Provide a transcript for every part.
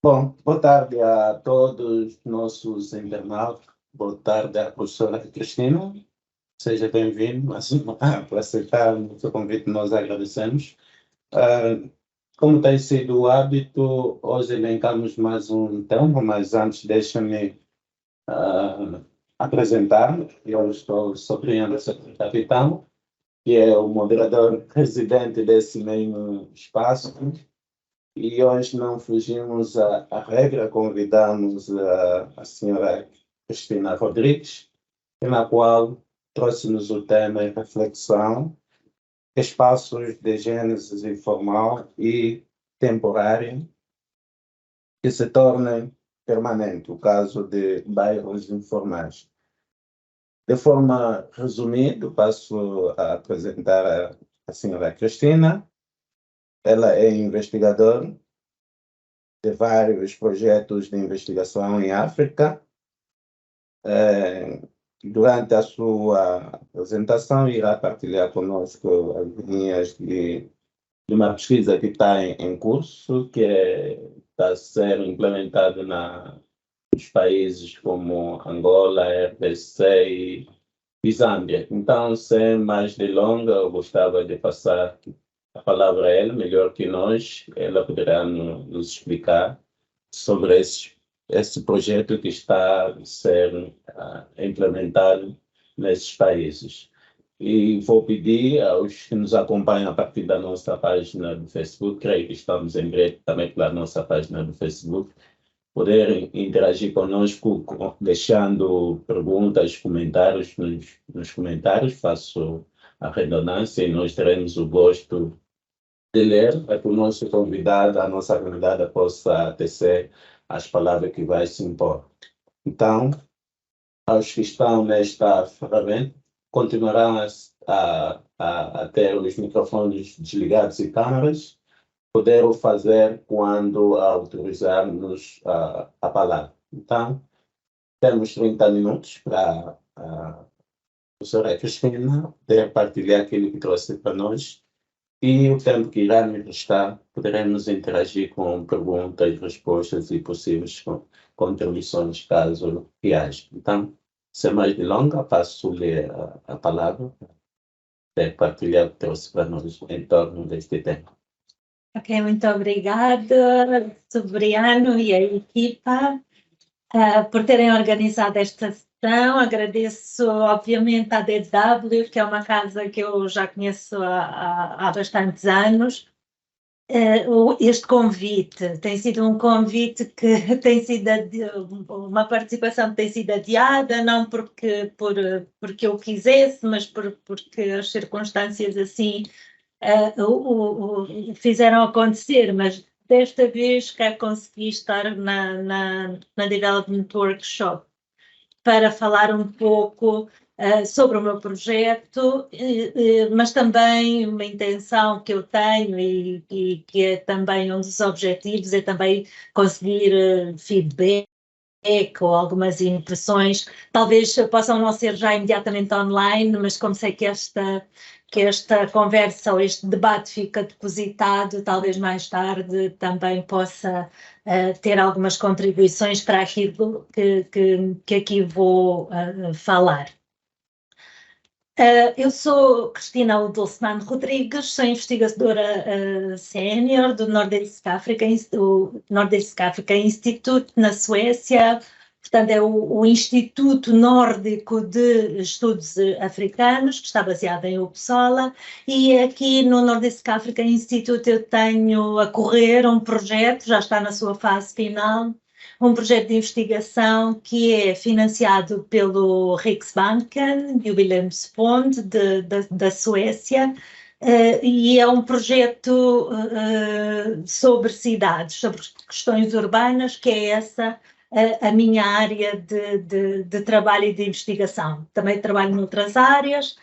Bom, boa tarde a todos os nossos internautas. Boa tarde à professora Cristina. Seja bem-vindo. Por aceitar o seu convite, nós agradecemos. Como tem sido o hábito, hoje elencamos mais um tema, mas antes deixa-me apresentar. Eu estou sobre Anderson Capitão, que é o moderador residente desse mesmo espaço. E hoje não fugimos à regra, convidamos a senhora Cristina Rodrigues, na qual trouxe-nos o tema em reflexão, espaços de gênese informal e temporária que se tornem permanentes, o caso de bairros informais. De forma resumida, passo a apresentar a senhora Cristina. Ela é investigadora de vários projetos de investigação em África. Durante a sua apresentação, irá partilhar conosco as linhas de uma pesquisa que está em curso, que está a ser implementada nos países como Angola, RDC e Zâmbia. Então, sem mais delongas, eu gostava de passar a palavra a ela, melhor que nós. Ela poderá nos explicar sobre esse projeto que está a ser implementado nesses países. E vou pedir aos que nos acompanham a partir da nossa página do Facebook, creio que estamos em breve também pela nossa página do Facebook, poderem interagir conosco, deixando perguntas, comentários nos comentários. Faço a redundância e nós teremos o gosto de ler para que o nosso convidado, a nossa convidada, possa tecer as palavras que vai se impor. Então, aos que estão nesta ferramenta, continuarão a ter os microfones desligados e câmaras, poder o fazer quando autorizarmos a palavra. Então, temos 30 minutos para a professora Cristina poder partilhar aquilo que trouxe para nós. E o tempo que irá nos restar, poderemos interagir com perguntas, respostas e possíveis contribuições, caso que haja. Então, sem mais delongas, passo-lhe a palavra para partilhar o que trouxe para nós em torno deste tema. Ok, muito obrigada, Sobriano e a equipa, por terem organizado esta sessão. Agradeço, obviamente, à DW, que é uma casa que eu já conheço há bastantes anos. Este convite tem sido um convite que tem sido uma participação que tem sido adiada, não porque eu quisesse, mas porque as circunstâncias assim fizeram acontecer, mas desta vez cá consegui estar na Development Workshop para falar um pouco sobre o meu projeto, mas também uma intenção que eu tenho e que é também um dos objetivos, é também conseguir feedback ou algumas impressões, talvez possam não ser já imediatamente online, mas como sei que esta conversa ou este debate fica depositado, talvez mais tarde também possa ter algumas contribuições para aquilo que aqui vou falar. Eu sou Cristina Dulcimano Rodrigues, sou investigadora sénior do Nordisk Africa Institute, na Suécia. Portanto, é o Instituto Nórdico de Estudos Africanos, que está baseado em Uppsala, e aqui no Nordisk Africa Institute eu tenho a correr um projeto, já está na sua fase final, um projeto de investigação que é financiado pelo Riksbanken e o Wilhelmsfond da Suécia, e é um projeto sobre cidades, sobre questões urbanas, que é essa a minha área de trabalho e de investigação. Também trabalho noutras áreas,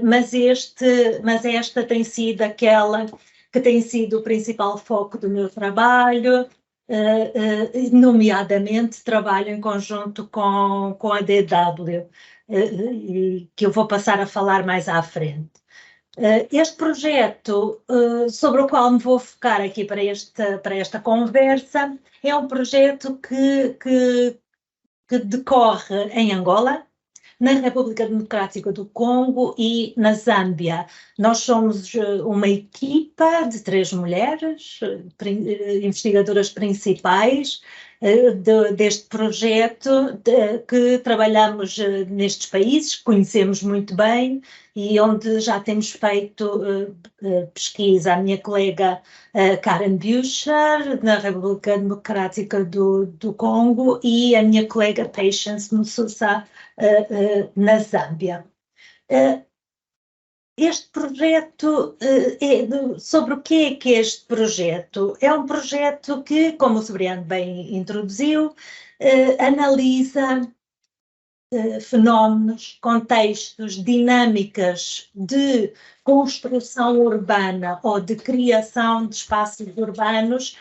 mas esta tem sido aquela que tem sido o principal foco do meu trabalho, nomeadamente trabalho em conjunto com a DW, que eu vou passar a falar mais à frente. Este projeto, sobre o qual me vou focar aqui para esta conversa, é um projeto que decorre em Angola, na República Democrática do Congo e na Zâmbia. Nós somos uma equipa de 3 mulheres, investigadoras principais deste projeto, que trabalhamos nestes países, conhecemos muito bem e onde já temos feito pesquisa. A minha colega Karen Bucher, na República Democrática do Congo, e a minha colega Patience Mususa, na Zâmbia. Este projeto, sobre o que é este projeto? É um projeto que, como o Severiano bem introduziu, analisa fenómenos, contextos, dinâmicas de construção urbana ou de criação de espaços urbanos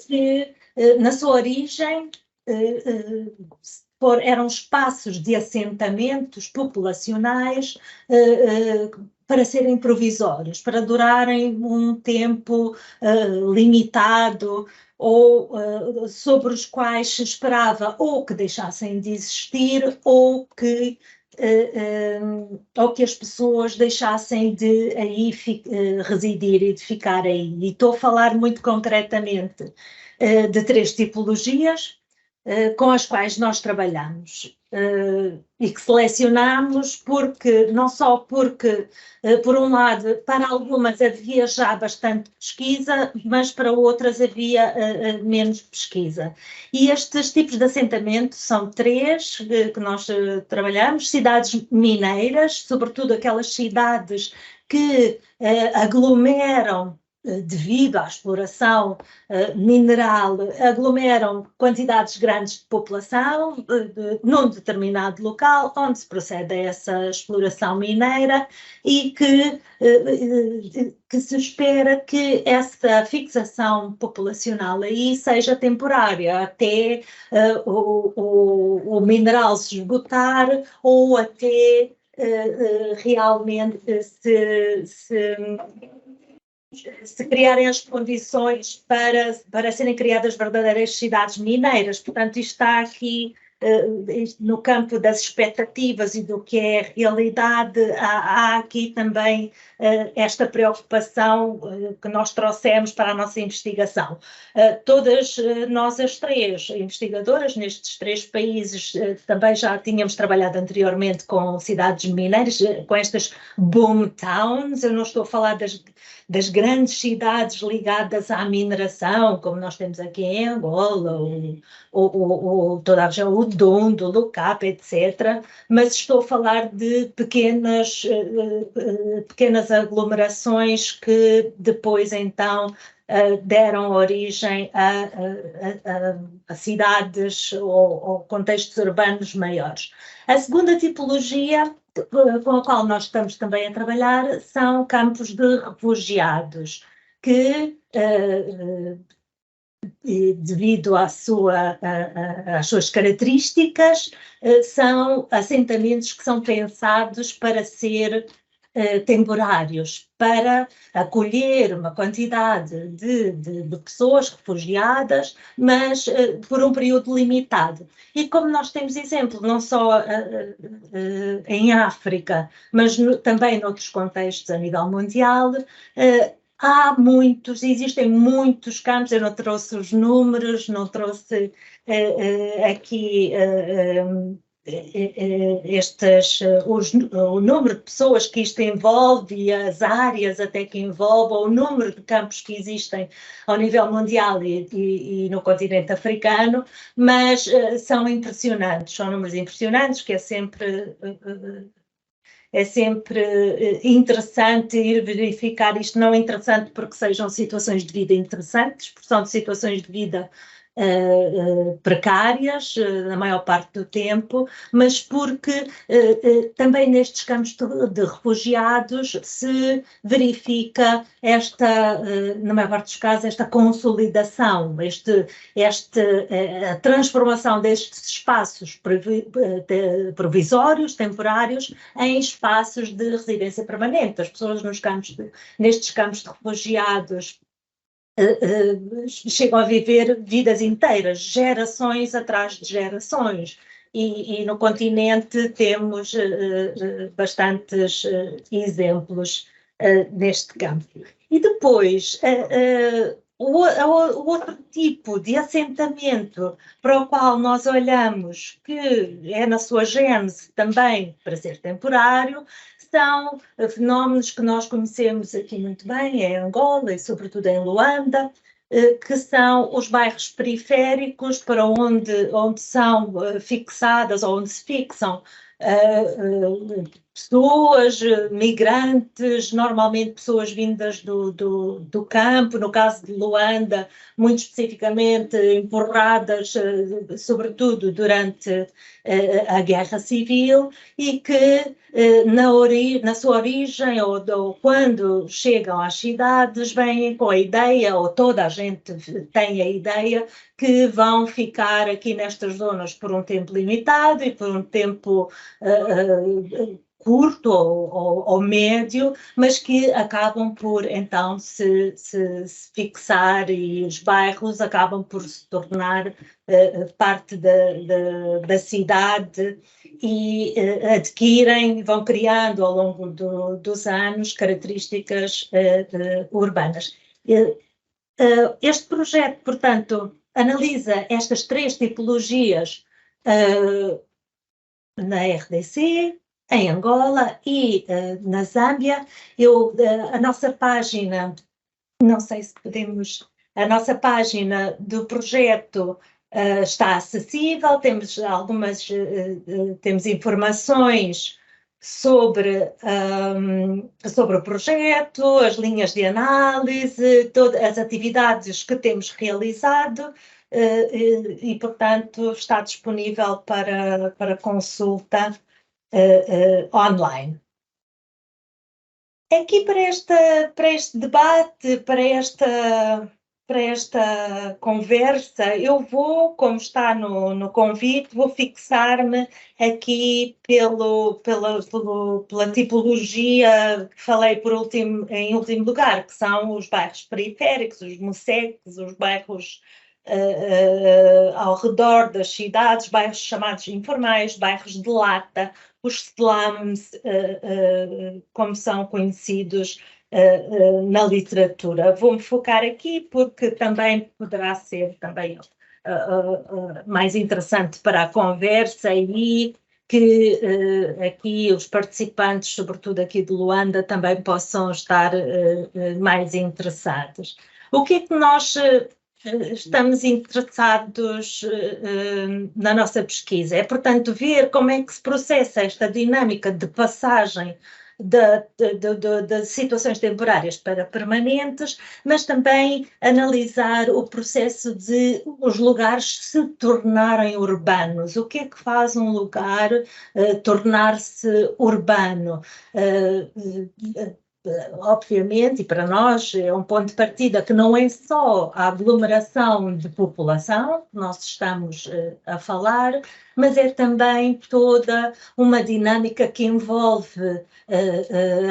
que, na sua origem, eram espaços de assentamentos populacionais para serem provisórios, para durarem um tempo limitado, ou sobre os quais se esperava ou que deixassem de existir ou que as pessoas deixassem de aí residir e de ficar aí. E estou a falar muito concretamente de 3 tipologias com as quais nós trabalhamos e que selecionamos não só porque, por um lado, para algumas havia já bastante pesquisa, mas para outras havia menos pesquisa. E estes tipos de assentamento são 3 que nós trabalhamos: cidades mineiras, sobretudo aquelas cidades que aglomeram, devido à exploração mineral, aglomeram quantidades grandes de população num determinado local onde se procede a essa exploração mineira e que se espera que essa fixação populacional aí seja temporária, até o mineral se esgotar ou até realmente se criarem as condições para serem criadas verdadeiras cidades mineiras. Portanto, isto está aqui no campo das expectativas e do que é realidade. Há aqui também esta preocupação que nós trouxemos para a nossa investigação. Todas nós, as 3 investigadoras nestes 3 países, também já tínhamos trabalhado anteriormente com cidades mineiras, com estas boom towns. Eu não estou a falar das grandes cidades ligadas à mineração, como nós temos aqui em Angola, ou toda a região, o Dondo, o Lucapa, etc. Mas estou a falar de pequenas aglomerações que depois, então, deram origem a cidades ou contextos urbanos maiores. A segunda tipologia com a qual nós estamos também a trabalhar são campos de refugiados, que, devido às suas características, são assentamentos que são pensados para ser temporários, para acolher uma quantidade de pessoas refugiadas, mas por um período limitado. E como nós temos exemplo, não só em África, mas também noutros contextos a nível mundial, existem muitos campos. Eu não trouxe os números, não trouxe aqui o número de pessoas que isto envolve e as áreas até que envolve, ou o número de campos que existem ao nível mundial e no continente africano, mas são impressionantes, são números impressionantes, que é sempre interessante ir verificar isto. Não é interessante porque sejam situações de vida interessantes, porque são situações de vida precárias, na maior parte do tempo, mas porque também nestes campos de refugiados se verifica esta, na maior parte dos casos, esta consolidação, a transformação destes espaços provisórios, temporários, em espaços de residência permanente. As pessoas nestes campos de refugiados chegam a viver vidas inteiras, gerações atrás de gerações. E no continente temos bastantes exemplos neste campo. E depois, o outro tipo de assentamento para o qual nós olhamos, que é na sua gênese também para ser temporário, são fenómenos que nós conhecemos aqui muito bem, em Angola e sobretudo em Luanda, que são os bairros periféricos para onde são fixadas, ou onde se fixam pessoas, migrantes, normalmente pessoas vindas do campo, no caso de Luanda, muito especificamente empurradas, sobretudo durante a Guerra Civil, e que na sua origem, ou quando chegam às cidades, vêm com a ideia, ou toda a gente tem a ideia, que vão ficar aqui nestas zonas por um tempo limitado e por um tempo curto ou médio, mas que acabam por então se fixar, e os bairros acabam por se tornar parte da cidade e vão criando ao longo dos anos características urbanas. Este projeto, portanto, analisa estas três tipologias na RDC, em Angola e na Zâmbia. A nossa página, não sei se podemos, a nossa página do projeto está acessível, temos temos informações sobre o projeto, as linhas de análise, todas as atividades que temos realizado, e portanto está disponível para consulta online. Aqui para este debate, para esta conversa, eu vou, como está no convite, vou fixar-me aqui pela tipologia que falei em último lugar, que são os bairros periféricos, os MUSECs, os bairros ao redor das cidades, bairros chamados informais, bairros de lata, os slums, como são conhecidos na literatura. Vou-me focar aqui porque também poderá ser também mais interessante para a conversa, e que aqui os participantes, sobretudo aqui de Luanda, também possam estar mais interessados. O que é que nós estamos interessados na nossa pesquisa? É, portanto, ver como é que se processa esta dinâmica de passagem de situações temporárias para permanentes, mas também analisar o processo de os lugares se tornarem urbanos. O que é que faz um lugar tornar-se urbano? Obviamente, e para nós é um ponto de partida que não é só a aglomeração de população que nós estamos a falar, mas é também toda uma dinâmica que envolve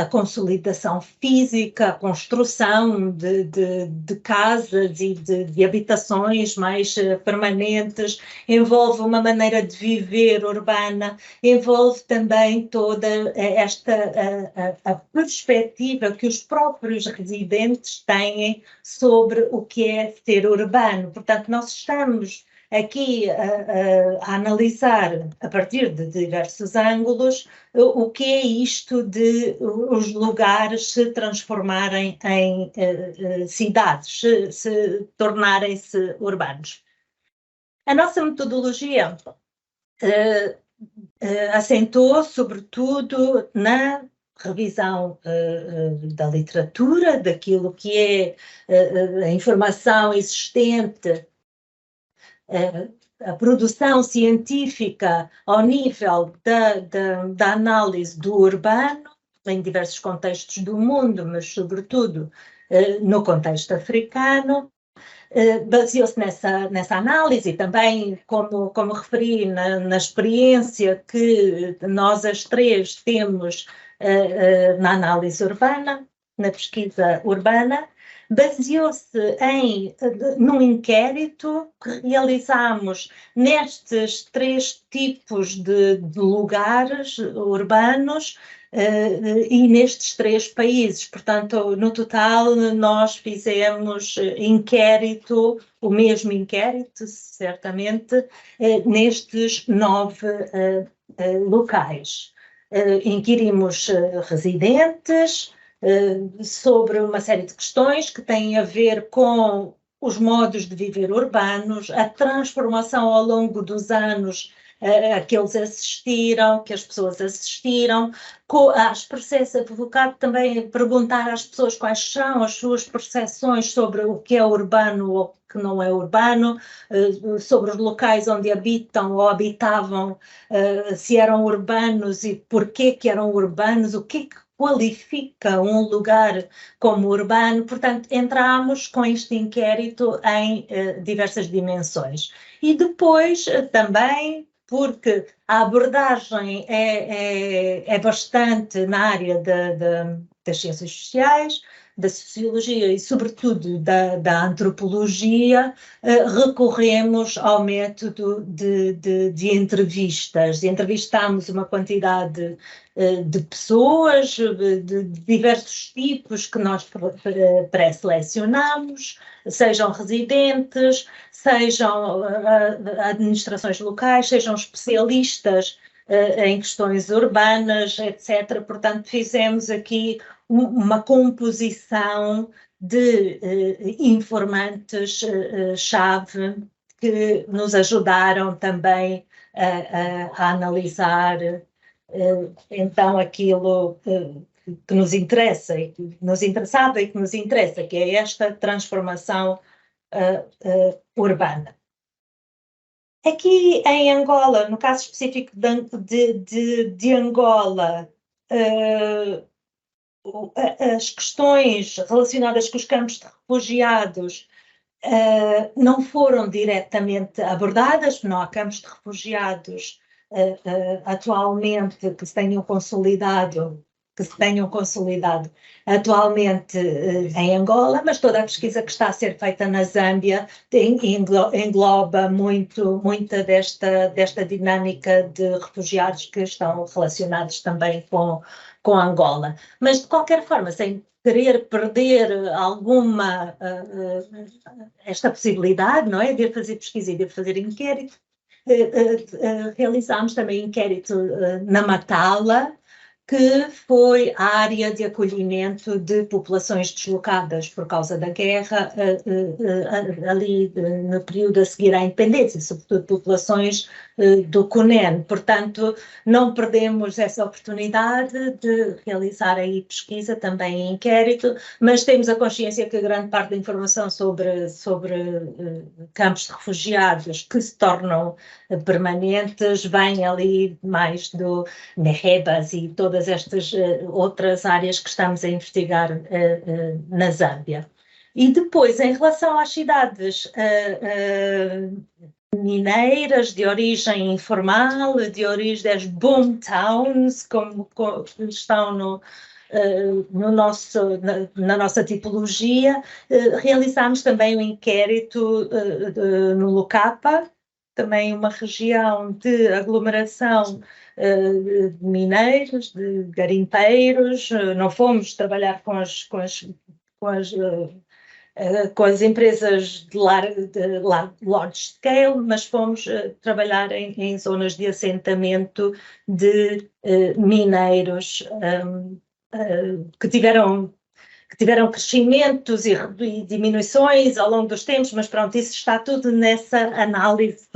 a consolidação física, a construção de casas e de habitações mais permanentes, envolve uma maneira de viver urbana, envolve também toda a perspectiva que os próprios residentes têm sobre o que é ser urbano. Portanto, nós estamos aqui a analisar, a partir de diversos ângulos, o que é isto de os lugares se transformarem em cidades, se tornarem-se urbanos. A nossa metodologia assentou, sobretudo, na revisão da literatura, daquilo que é a informação existente a produção científica ao nível da análise do urbano, em diversos contextos do mundo, mas sobretudo no contexto africano, baseou-se nessa análise e também, como referi, na experiência que nós as três temos na análise urbana, na pesquisa urbana, baseou-se num inquérito que realizámos nestes 3 tipos de lugares urbanos e nestes 3 países. Portanto, no total, nós fizemos o mesmo inquérito, certamente, nestes 9 locais. Inquirimos residentes sobre uma série de questões que têm a ver com os modos de viver urbanos, a transformação ao longo dos anos a que eles assistiram, que as pessoas assistiram, às percepções, a provocar também perguntar às pessoas quais são as suas percepções sobre o que é urbano ou o que não é urbano, sobre os locais onde habitam ou habitavam, se eram urbanos e porquê que eram urbanos, o que qualifica um lugar como urbano. Portanto, entramos com este inquérito em diversas dimensões. E depois também, porque a abordagem é bastante na área das ciências sociais, da sociologia e, sobretudo, da antropologia, recorremos ao método de entrevistas. Entrevistámos uma quantidade de pessoas de diversos tipos que nós pré-selecionamos, sejam residentes, sejam administrações locais, sejam especialistas em questões urbanas, etc. Portanto, fizemos aqui uma composição de informantes-chave que nos ajudaram também a analisar então aquilo que nos interessa, e que nos interessava e que nos interessa, que é esta transformação urbana. Aqui em Angola, no caso específico de Angola, as questões relacionadas com os campos de refugiados não foram diretamente abordadas, não há campos de refugiados atualmente que se tenham consolidado atualmente em Angola, mas toda a pesquisa que está a ser feita na Zâmbia engloba muita desta dinâmica de refugiados que estão relacionados também com Angola. Mas, de qualquer forma, sem querer perder alguma esta possibilidade, não é, de ir fazer pesquisa e de ir fazer inquérito, realizámos também inquérito na Matala, que foi a área de acolhimento de populações deslocadas por causa da guerra, ali no período a seguir à independência, sobretudo populações do Cunene. Portanto, não perdemos essa oportunidade de realizar aí pesquisa, também inquérito, mas temos a consciência que grande parte da informação sobre campos de refugiados que se tornam permanentes vem ali mais do Merrebas e todas estas outras áreas que estamos a investigar na Zâmbia. E depois, em relação às cidades mineiras de origem informal, de origem das boom towns, como estão na nossa tipologia, realizámos também um inquérito no Lucapa, também uma região de aglomeração de mineiros, de garimpeiros. Não fomos trabalhar com as empresas de large scale, mas fomos trabalhar em zonas de assentamento de mineiros que tiveram crescimentos e diminuições ao longo dos tempos, mas pronto, isso está tudo nessa análise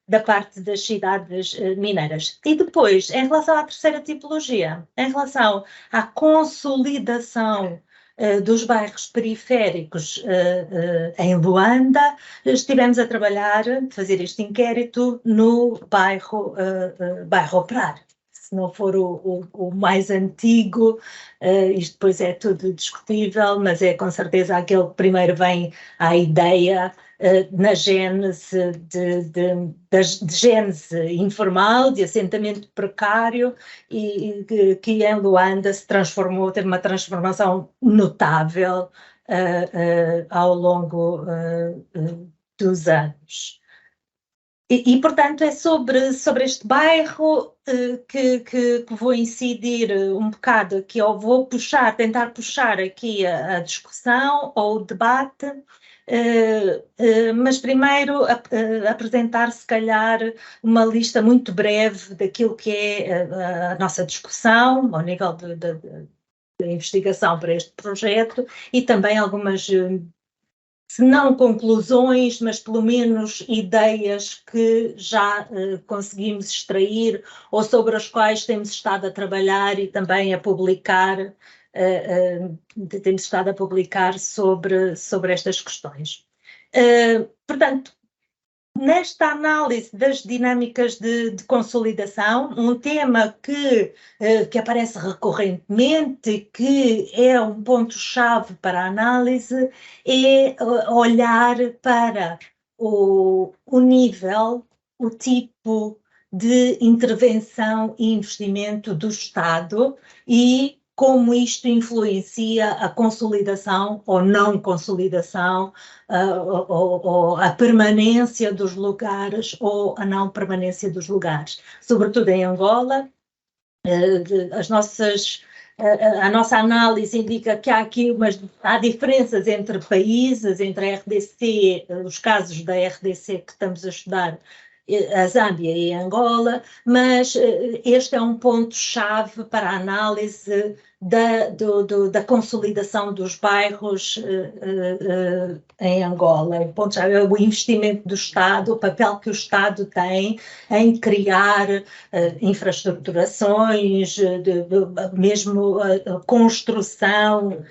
da parte das cidades mineiras. E depois, em relação à terceira tipologia, em relação à consolidação dos bairros periféricos em Luanda, estivemos a trabalhar, fazer este inquérito no bairro Operário. Se não for o mais antigo, isto depois é tudo discutível, mas é com certeza aquele que primeiro vem à ideia na gênese de gênese informal, de assentamento precário, e que em Luanda se transformou, teve uma transformação notável ao longo dos anos. Portanto, é sobre este bairro que vou incidir um bocado aqui, ou vou tentar puxar aqui a discussão ou o debate, mas primeiro apresentar, se calhar, uma lista muito breve daquilo que é a nossa discussão, ao nível da investigação para este projeto, e também algumas, se não conclusões, mas pelo menos ideias que já conseguimos extrair ou sobre as quais temos estado a trabalhar e também a publicar, temos estado a publicar sobre estas questões. Portanto, nesta análise das dinâmicas de consolidação, um tema que aparece recorrentemente, que é um ponto-chave para a análise, é olhar para o nível, o tipo de intervenção e investimento do Estado e como isto influencia a consolidação ou não consolidação, ou a permanência dos lugares ou a não permanência dos lugares. Sobretudo em Angola, a nossa análise indica que há diferenças entre países, entre a RDC, os casos da RDC que estamos a estudar, a Zâmbia e a Angola, mas este é um ponto-chave para a análise da consolidação dos bairros em Angola. O ponto-chave é o investimento do Estado, o papel que o Estado tem em criar infraestruturações, mesmo a construção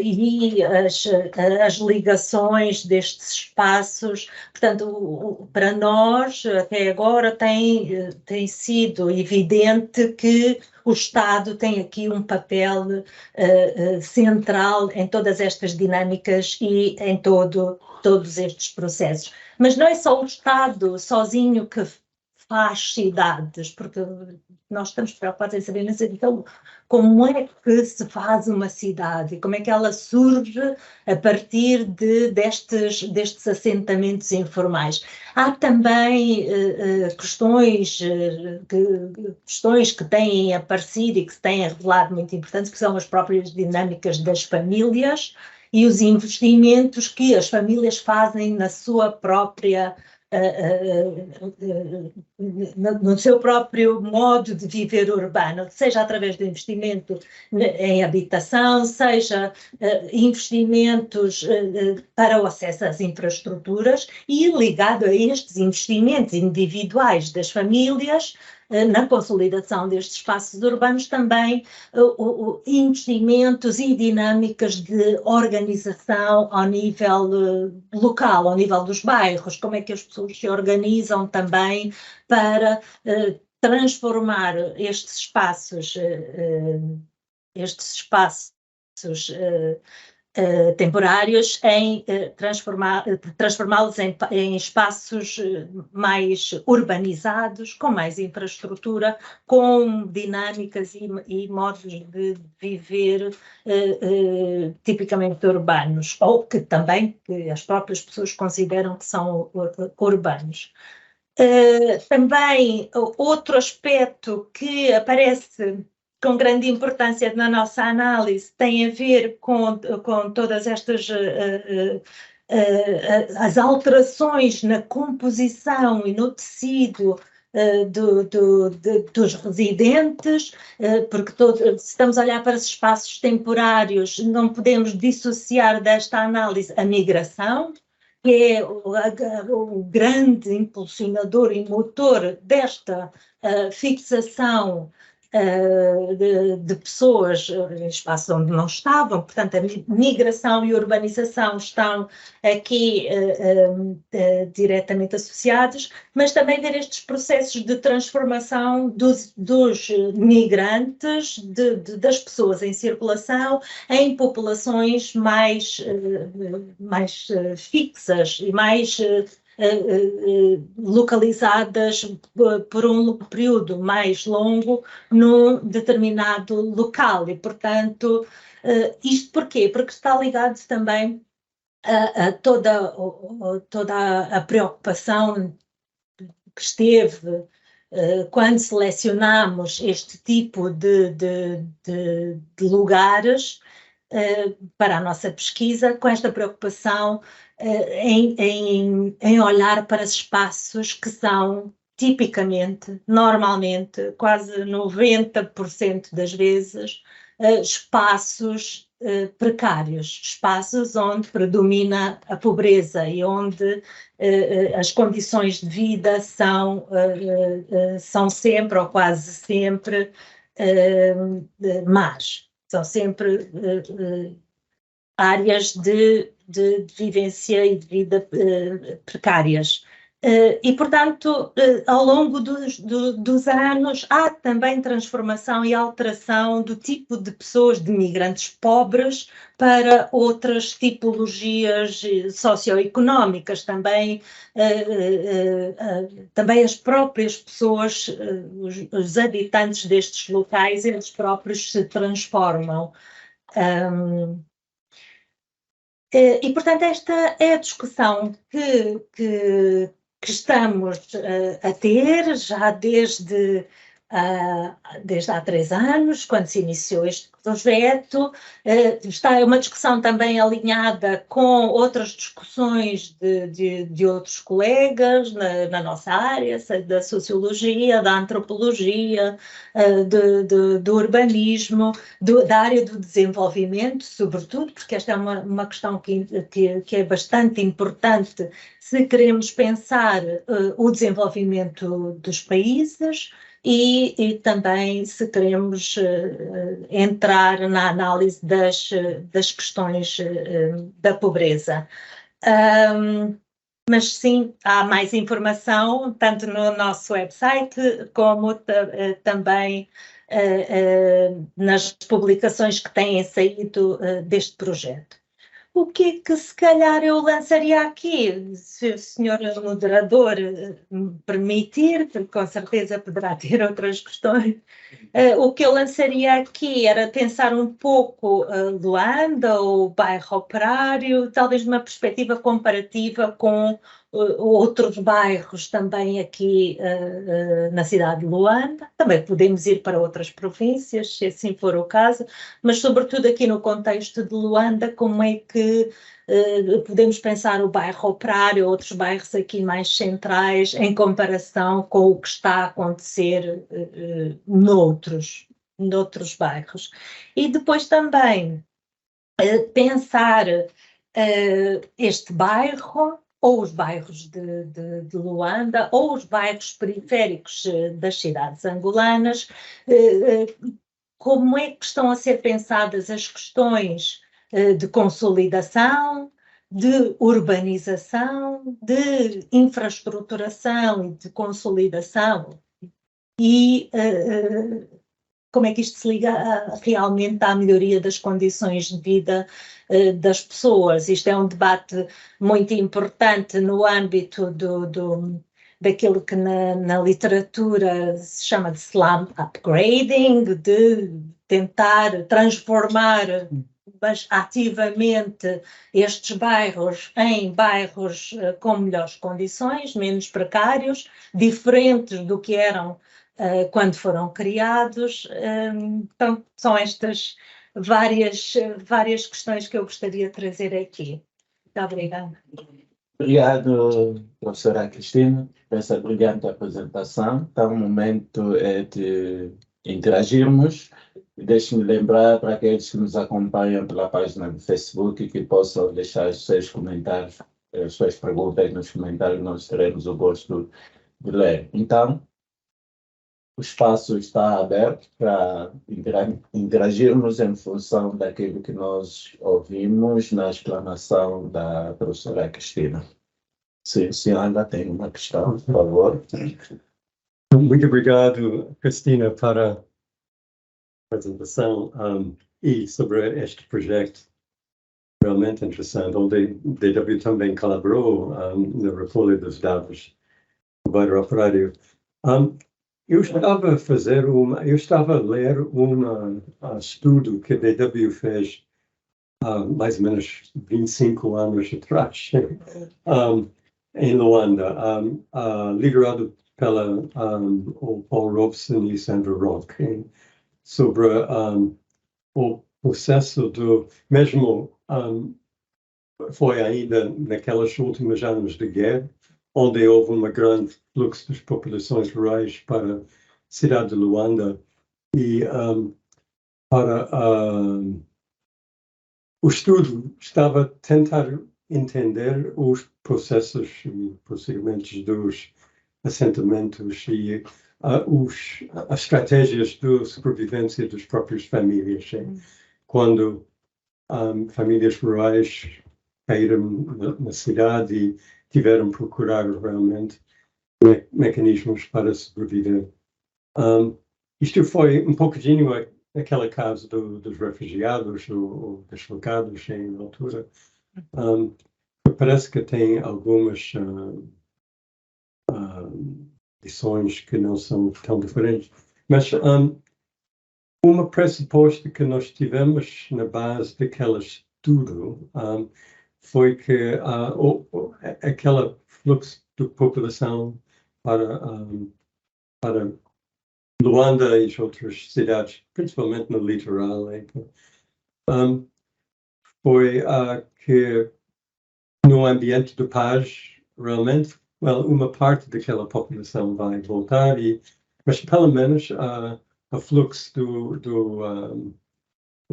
e as ligações destes espaços. Portanto, para nós, até agora, tem sido evidente que o Estado tem aqui um papel central em todas estas dinâmicas e em todos estes processos. Mas não é só o Estado sozinho que faz cidades, porque nós estamos preocupados em saber, mas então, como é que se faz uma cidade? Como é que ela surge a partir destes assentamentos informais? Há também questões que têm aparecido e que se têm revelado muito importantes, que são as próprias dinâmicas das famílias e os investimentos que as famílias fazem na sua própria no seu próprio modo de viver urbano, seja através do investimento em habitação, seja investimentos para o acesso às infraestruturas e ligado a estes investimentos individuais das famílias, na consolidação destes espaços urbanos também investimentos e dinâmicas de organização ao nível local, ao nível dos bairros, como é que as pessoas se organizam também para transformar estes espaços temporários em transformá-los em espaços mais urbanizados, com mais infraestrutura, com dinâmicas e modos de viver tipicamente urbanos, ou que as próprias pessoas consideram que são urbanos. Também outro aspecto que aparece com grande importância na nossa análise tem a ver com todas estas as alterações na composição e no tecido dos residentes, porque se estamos a olhar para os espaços temporários, não podemos dissociar desta análise a migração, que é o grande impulsionador e motor desta fixação de pessoas em espaços onde não estavam, portanto, a migração e a urbanização estão aqui diretamente associados, mas também ver estes processos de transformação dos migrantes, das pessoas em circulação, em populações mais fixas e mais localizadas por um período mais longo num determinado local e, portanto, isto porquê? Porque está ligado também a toda a preocupação que esteve quando selecionamos este tipo de lugares para a nossa pesquisa, com esta preocupação em olhar para espaços que são tipicamente, normalmente, quase 90% das vezes, espaços precários, espaços onde predomina a pobreza e onde as condições de vida são sempre, ou quase sempre, más. São sempre áreas de vivência e de vida precárias. E, portanto, ao longo dos anos, há também transformação e alteração do tipo de pessoas, de migrantes pobres, para outras tipologias socioeconómicas. Também as próprias pessoas, os habitantes destes locais, eles próprios se transformam. E, portanto, esta é a discussão que estamos a ter já desde há 3 anos, quando se iniciou este projeto. Está uma discussão também alinhada com outras discussões de outros colegas na nossa área, da sociologia, da antropologia, do urbanismo, da área do desenvolvimento, sobretudo, porque esta é uma questão que é bastante importante se queremos pensar o desenvolvimento dos países e também se queremos entrar na análise das questões da pobreza. Mas sim, há mais informação, tanto no nosso website, como também nas publicações que têm saído deste projeto. O que é que se calhar eu lançaria aqui, se o senhor moderador me permitir, porque com certeza poderá ter outras questões. O que eu lançaria aqui era pensar um pouco Luanda, o bairro operário, talvez numa perspectiva comparativa com outros bairros também aqui na cidade de Luanda. Também podemos ir para outras províncias, se assim for o caso, mas sobretudo aqui no contexto de Luanda, como é que podemos pensar o bairro operário, outros bairros aqui mais centrais, em comparação com o que está a acontecer noutros bairros. E depois também pensar este bairro, ou os bairros de Luanda, ou os bairros periféricos das cidades angolanas, como é que estão a ser pensadas as questões de consolidação, de urbanização, de infraestruturação e de consolidação, e como é que isto se liga realmente à melhoria das condições de vida das pessoas. Isto é um debate muito importante no âmbito daquilo que na literatura se chama de slum upgrading, de tentar transformar mas ativamente estes bairros em bairros com melhores condições, menos precários, diferentes do que eram quando foram criados. Então, são estas várias questões que eu gostaria de trazer aqui. Muito obrigada. Obrigado, professora Cristina, por essa brilhante apresentação. Então, o momento é de interagirmos. Deixe-me lembrar para aqueles que nos acompanham pela página do Facebook que possam deixar os seus comentários, as suas perguntas nos comentários, nós teremos o gosto de ler. Então, o espaço está aberto para interagirmos em função daquilo que nós ouvimos na exclamação da professora Cristina. Se a senhora tem uma questão, por favor. Muito obrigado, Cristina, para a apresentação e sobre este projeto realmente interessante, onde a DW também colaborou na recolha dos dados do bairro operário. Eu estava a ler um estudo que a DW fez há mais ou menos 25 anos atrás, em Luanda, liderado pela o Paul Robson e Sandra Rock, sobre o processo do mesmo foi ainda naquelas últimos anos de guerra, onde houve um grande fluxo das populações rurais para a cidade de Luanda e para o estudo estava a tentar entender os processos e procedimentos dos assentamentos e as estratégias de sobrevivência das próprias famílias. Quando famílias rurais caíram na cidade e tiveram que procurar realmente mecanismos para sobreviver. Isto foi um pouquinho aquele caso dos refugiados ou deslocados em altura. Parece que tem algumas lições que não são tão diferentes, mas uma pressuposta que nós tivemos na base daquele estudo foi que aquele fluxo de população para Luanda e as outras cidades, principalmente no litoral, foi que no ambiente de paz, realmente, uma parte daquela população vai voltar, mas pelo menos o fluxo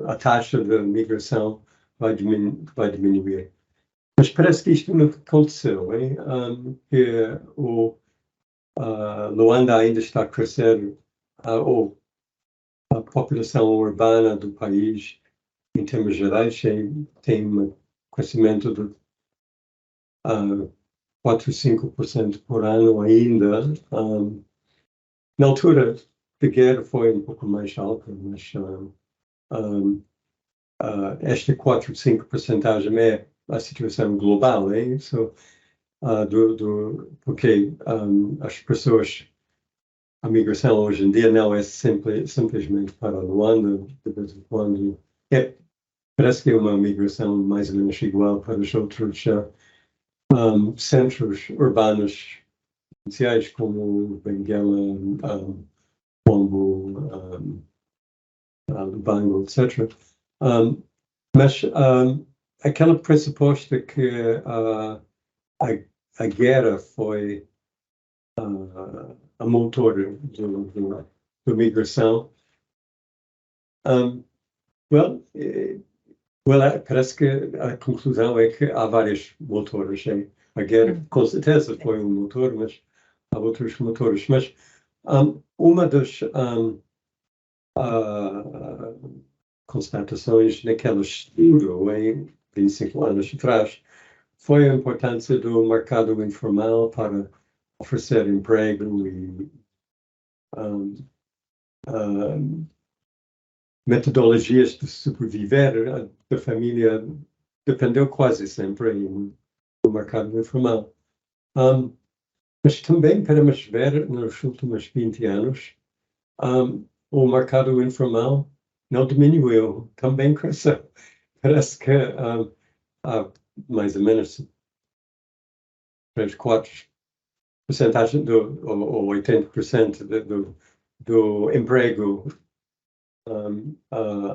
a taxa de migração vai diminuir. Mas parece que isto não aconteceu, que Luanda ainda está a crescer, ou a população urbana do país, em termos gerais, tem um crescimento de 4 a 5% por ano ainda. Na altura da guerra foi um pouco mais alta, mas esta 4 a 5% é a situação global, porque as pessoas, a migração hoje em dia não é simplesmente para Luanda, de vez em quando. Parece que é uma migração mais ou menos igual para os outros centros urbanos iniciais, como Benguela, Pombo, Lubango, etc. Mas aquela pressuposta que a guerra foi a motor da migração, parece que a conclusão é que há vários motores. A guerra, com certeza, foi um motor, mas há outros motores. Mas uma das constatações naquele estudo, em 25 anos atrás, foi a importância do mercado informal para oferecer emprego e metodologias de sobreviver da família dependeu quase sempre do mercado informal. Mas também podemos ver nos últimos 20 anos o mercado informal não diminuiu, também cresceu. Parece que há mais ou menos 3, 4% ou 80% do emprego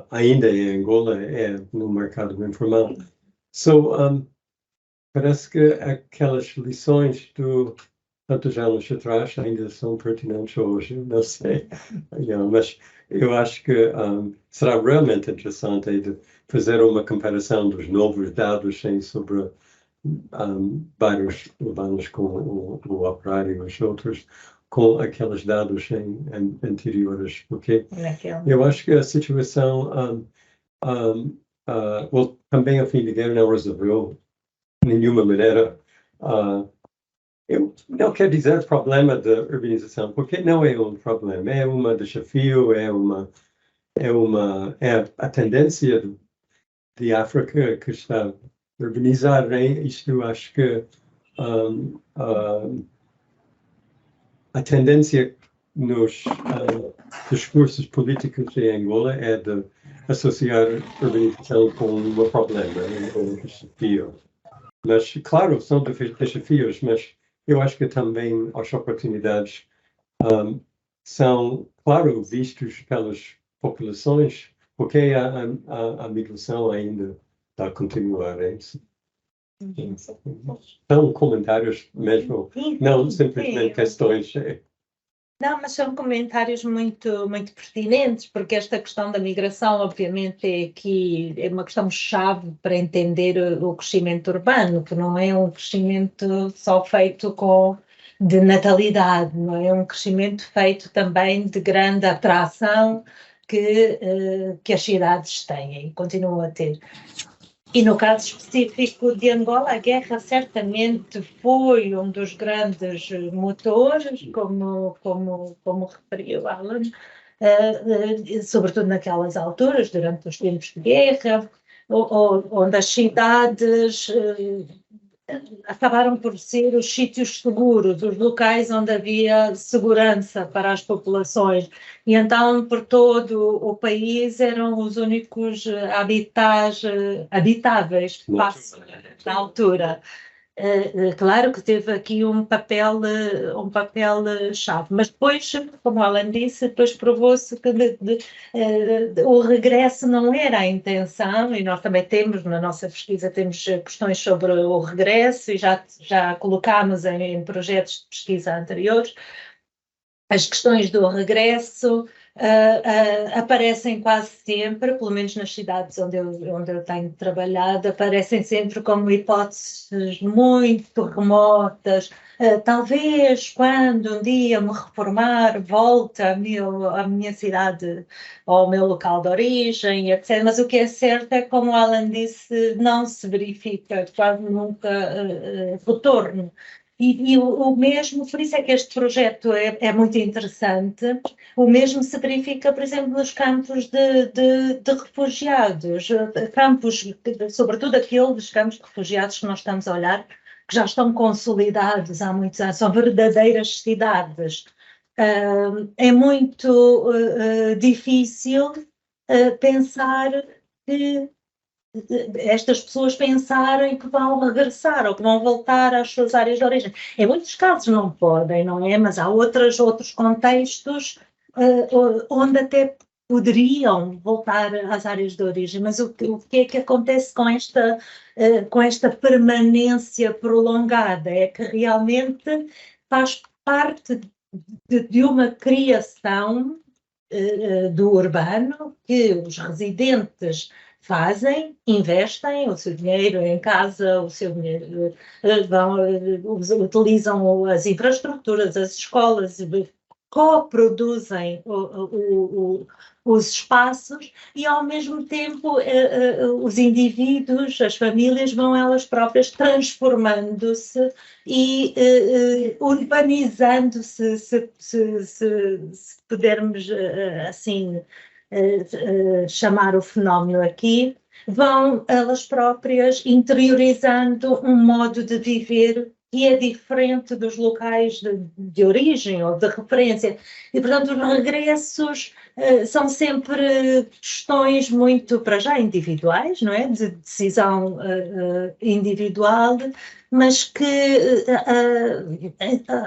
ainda em Angola é no mercado informal. Parece que aquelas lições de tantos anos atrás ainda são pertinentes hoje, não sei. Mas eu acho que será realmente interessante de fazer uma comparação dos novos dados sobre bairros urbanos como o operário e os outros, com aqueles dados anteriores, porque Naquela. eu acho que a situação também a fim de guerra não resolveu de nenhuma maneira. Eu não quero dizer problema da urbanização, porque não é um problema, é um desafio, é a tendência de África que está a urbanizar, né? Isto acho que a tendência nos discursos políticos em Angola é de associar urbanização com um problema, um desafio. Mas, claro, são desafios, mas eu acho que também as oportunidades são, claro, vistos pelas populações, porque a migração ainda está a continuar. São comentários mesmo, não simplesmente questões. Não, mas são comentários muito, muito pertinentes, porque esta questão da migração, obviamente, é uma questão-chave para entender o crescimento urbano, que não é um crescimento só feito de natalidade, não é um crescimento feito também de grande atração que as cidades têm e continuam a ter. E no caso específico de Angola, a guerra certamente foi um dos grandes motores, como referiu Alan, sobretudo naquelas alturas, durante os tempos de guerra, onde as cidades acabaram por ser os sítios seguros, os locais onde havia segurança para as populações. E então, por todo o país, eram os únicos habitáveis na altura. Claro que teve aqui um papel chave, mas depois, como Alan disse, depois provou-se que o regresso não era a intenção, e nós também temos, na nossa pesquisa, temos questões sobre o regresso, e já colocámos em projetos de pesquisa anteriores, as questões do regresso aparecem quase sempre, pelo menos nas cidades onde eu tenho trabalhado, aparecem sempre como hipóteses muito remotas. Talvez quando um dia me reformar, volte à minha cidade, ao meu local de origem, etc. Mas o que é certo é que, como Alan disse, não se verifica quase nunca retorno. E o mesmo, por isso é que este projeto é muito interessante, o mesmo se verifica, por exemplo, nos campos de refugiados, campos, sobretudo aqueles campos de refugiados que nós estamos a olhar, que já estão consolidados há muitos anos, são verdadeiras cidades. É muito difícil pensar que estas pessoas pensarem que vão regressar ou que vão voltar às suas áreas de origem. Em muitos casos não podem, não é? Mas há outros contextos onde até poderiam voltar às áreas de origem. Mas o que é que acontece com esta permanência prolongada? É que realmente faz parte de uma criação do urbano que os residentes fazem, investem o seu dinheiro em casa, o seu dinheiro, utilizam as infraestruturas, as escolas, coproduzem os espaços e, ao mesmo tempo, os indivíduos, as famílias, vão elas próprias transformando-se e urbanizando-se, se pudermos assim chamar o fenómeno aqui, vão elas próprias interiorizando um modo de viver que é diferente dos locais de origem ou de referência. E, portanto, os regressos são sempre questões muito, para já, individuais, não é? De decisão individual, mas que,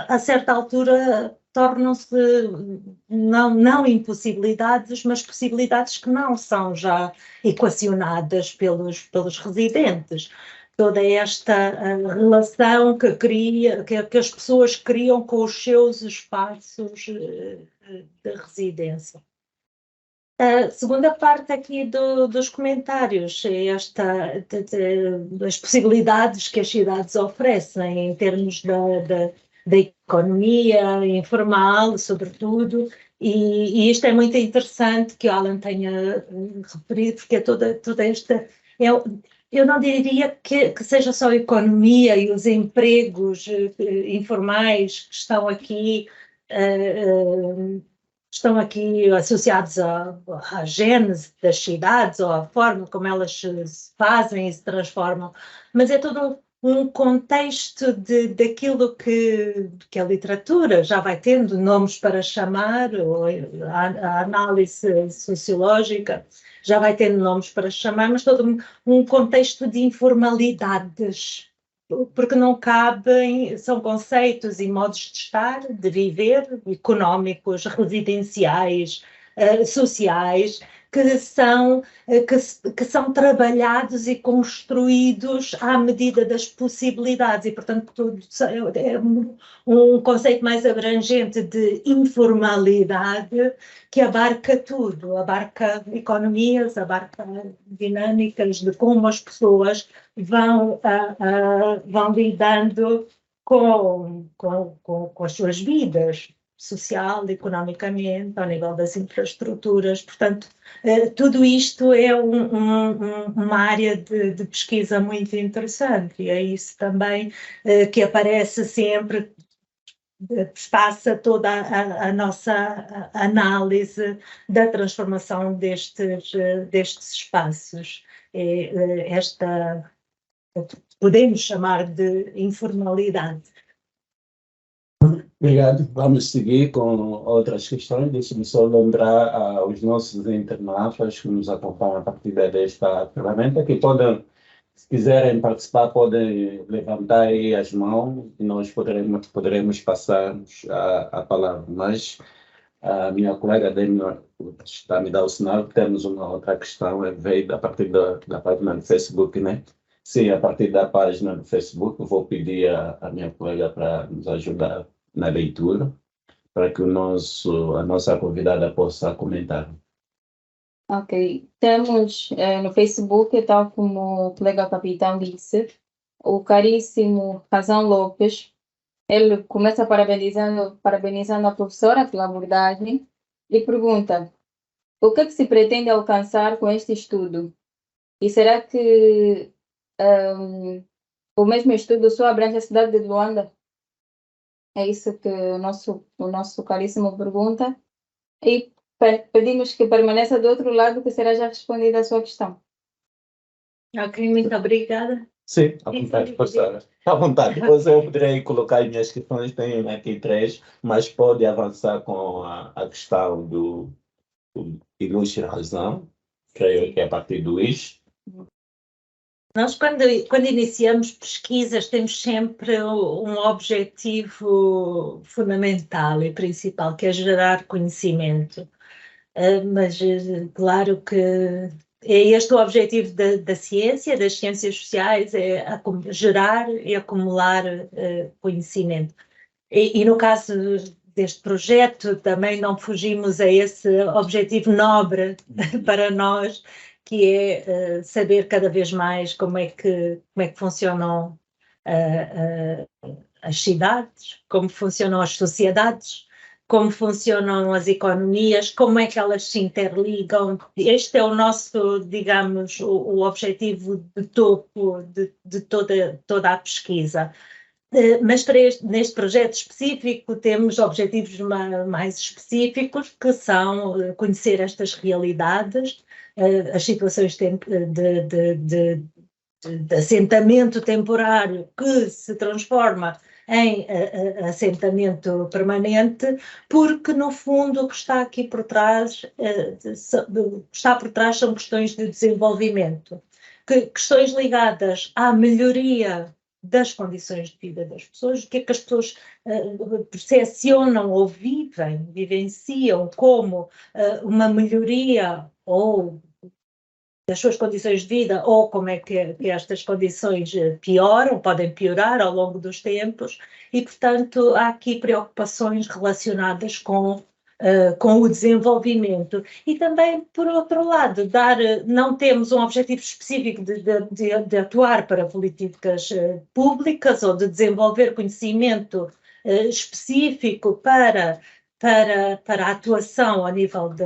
a certa altura, tornam-se não impossibilidades, mas possibilidades que não são já equacionadas pelos residentes. Toda esta relação que as pessoas criam com os seus espaços de residência. A segunda parte aqui dos comentários é das possibilidades que as cidades oferecem em termos da economia informal, sobretudo, e isto é muito interessante que o Alan tenha referido, porque é toda esta... Eu não diria que seja só a economia e os empregos informais que estão aqui associados à gênese das cidades ou à forma como elas se fazem e se transformam, mas é todo um contexto daquilo que a literatura já vai tendo nomes para chamar, ou a análise sociológica já vai tendo nomes para chamar, mas todo um contexto de informalidades, porque não cabem, são conceitos e modos de estar, de viver, económicos, residenciais, sociais, que são trabalhados e construídos à medida das possibilidades e, portanto, é um conceito mais abrangente de informalidade que abarca tudo, abarca economias, abarca dinâmicas de como as pessoas vão lidando com as suas vidas, social, economicamente, ao nível das infraestruturas. Portanto, tudo isto é uma área de pesquisa muito interessante e é isso também que aparece sempre, passa toda a nossa análise da transformação destes espaços. Podemos chamar de informalidade. Obrigado. Vamos seguir com outras questões. Deixe-me só lembrar aos nossos internautas que nos acompanham a partir desta ferramenta que podem, se quiserem participar, podem levantar aí as mãos e nós poderemos passar a palavra. Mas a minha colega está a me dar o sinal que temos uma outra questão, veio a partir da página do Facebook, né? Sim, a partir da página do Facebook, vou pedir a minha colega para nos ajudar na leitura, para que a nossa convidada possa comentar. Ok. Temos no Facebook, tal como o colega capitão disse, o caríssimo Razão Lopes. Ele começa parabenizando a professora pela abordagem e pergunta: o que se pretende alcançar com este estudo? E será que o mesmo estudo só abrange a cidade de Luanda? É isso que o nosso caríssimo pergunta. E pedimos que permaneça do outro lado, que será já respondida a sua questão. Ok, muito obrigada. Sim, à vontade, professora. À vontade. Depois eu poderei colocar as minhas questões, tenho aqui 3, mas pode avançar com a questão do ilustre Razão, creio que é a partir do Luís. Nós, quando iniciamos pesquisas, temos sempre um objetivo fundamental e principal, que é gerar conhecimento. Mas, claro que é este o objetivo da ciência, das ciências sociais, é gerar e acumular conhecimento. E no caso deste projeto, também não fugimos a esse objetivo nobre para nós, que é saber cada vez mais como é que funcionam as cidades, como funcionam as sociedades, como funcionam as economias, como é que elas se interligam. Este é o nosso, digamos, o objetivo de topo de toda a pesquisa. Mas neste projeto específico temos objetivos mais específicos, que são conhecer estas realidades, as situações de assentamento temporário que se transforma em assentamento permanente, porque no fundo o que está aqui por trás, são questões de desenvolvimento, questões ligadas à melhoria das condições de vida das pessoas, o que é que as pessoas percepcionam ou vivenciam como uma melhoria ou das suas condições de vida, ou como é que estas condições podem piorar ao longo dos tempos, e, portanto, há aqui preocupações relacionadas com o desenvolvimento. E também, por outro lado, não temos um objetivo específico de atuar para políticas públicas ou de desenvolver conhecimento específico para a atuação a nível de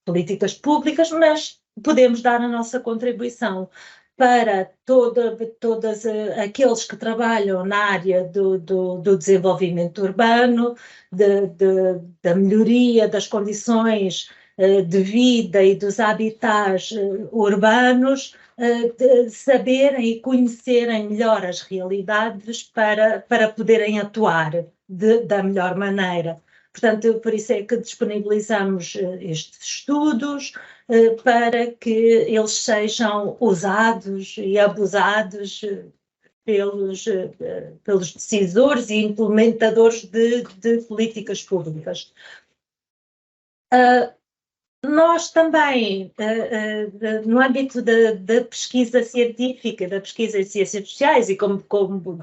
políticas públicas, mas podemos dar a nossa contribuição para todos aqueles que trabalham na área do desenvolvimento urbano, da melhoria das condições de vida e dos habitats urbanos, de saberem e conhecerem melhor as realidades para poderem atuar da melhor maneira. Portanto, por isso é que disponibilizamos estes estudos, para que eles sejam usados e abusados pelos decisores e implementadores de políticas públicas. Nós também, no âmbito da pesquisa científica, da pesquisa em ciências sociais e como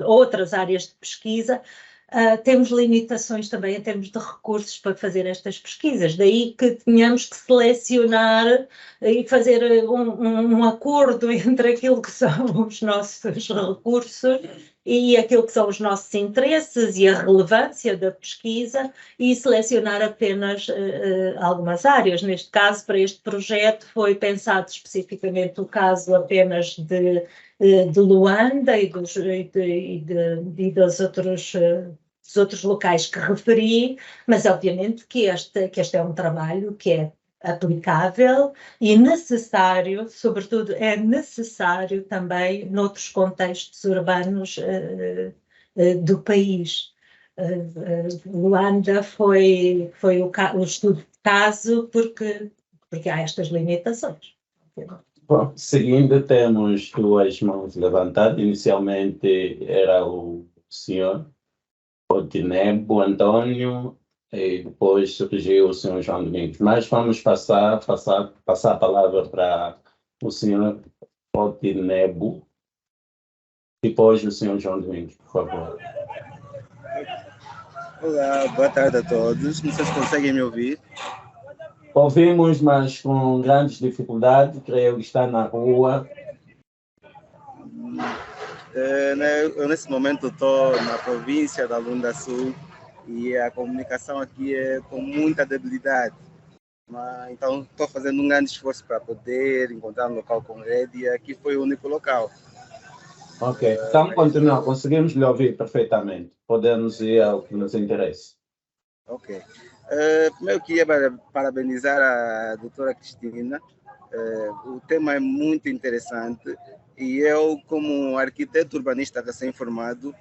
outras áreas de pesquisa, temos limitações também em termos de recursos para fazer estas pesquisas, daí que tenhamos que selecionar e fazer um acordo entre aquilo que são os nossos recursos e aquilo que são os nossos interesses e a relevância da pesquisa e selecionar apenas algumas áreas. Neste caso, para este projeto, foi pensado especificamente o caso apenas de Luanda e dos outros locais que referi, mas obviamente que este é um trabalho que é aplicável e necessário, sobretudo é necessário também noutros contextos urbanos do país. Luanda foi o estudo de caso porque há estas limitações. Bom, seguindo, temos duas mãos levantadas. Inicialmente era o senhor Otinego Antônio e depois surgiu o senhor João Domingos. Mas vamos passar a palavra para o senhor Otinego, depois o senhor João Domingos, por favor. Olá, boa tarde a todos. Não sei se conseguem me ouvir. Ouvimos, mas com grandes dificuldades, creio que está na rua. Eu nesse momento estou na província da Lunda Sul e a comunicação aqui é com muita debilidade. Então estou fazendo um grande esforço para poder encontrar um local com rede e aqui foi o único local. Ok, então continua, conseguimos lhe ouvir perfeitamente. Podemos ir ao que nos interessa. Ok. Primeiro queria parabenizar a doutora Cristina. O tema é muito interessante e eu, como arquiteto urbanista recém-formado,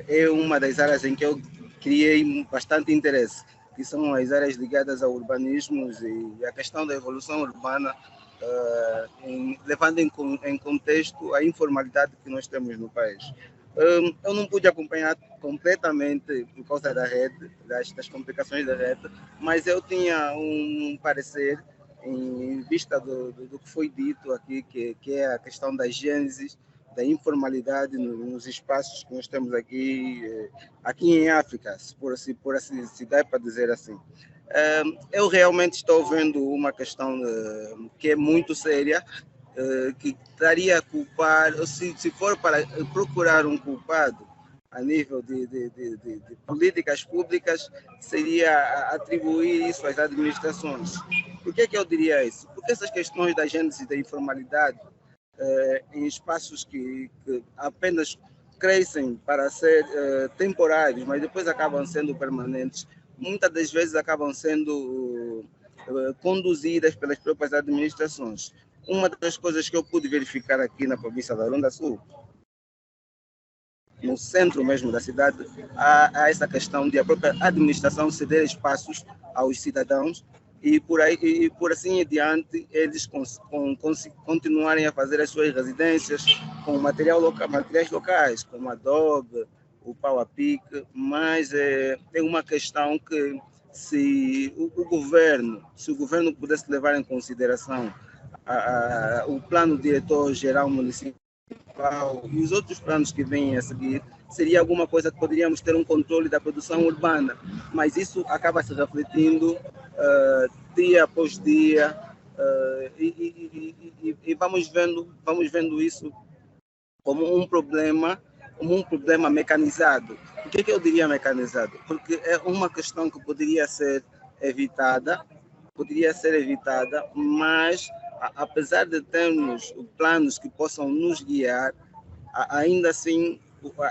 é uma das áreas em que eu criei bastante interesse, que são as áreas ligadas ao urbanismo e a questão da evolução urbana, levando em contexto a informalidade que nós temos no país. Eu não pude acompanhar completamente por causa da rede, das complicações da rede, mas eu tinha um parecer em vista do que foi dito aqui, que é a questão da gênese, da informalidade nos espaços que nós temos aqui em África, por assim se dá para dizer assim. Eu realmente estou vendo uma questão que é muito séria, que estaria a culpar, se for para procurar um culpado a nível de políticas públicas, seria atribuir isso às administrações. Por que eu diria isso? Porque essas questões da gênese da informalidade em espaços que apenas crescem para ser temporários, mas depois acabam sendo permanentes, muitas das vezes acabam sendo conduzidas pelas próprias administrações. Uma das coisas que eu pude verificar aqui na província da Lunda Sul, no centro mesmo da cidade, há essa questão de a própria administração ceder espaços aos cidadãos e por assim adiante eles continuarem a fazer as suas residências com materiais locais, como adobe, o pau a pique, mas é uma questão que se o governo pudesse levar em consideração o plano diretor geral municipal e os outros planos que vêm a seguir, seria alguma coisa que poderíamos ter um controle da produção urbana, mas isso acaba se refletindo dia após dia e vamos vendo isso como um problema um problema mecanizado. Por que eu diria mecanizado? Porque é uma questão que poderia ser evitada, mas apesar de termos planos que possam nos guiar, ainda assim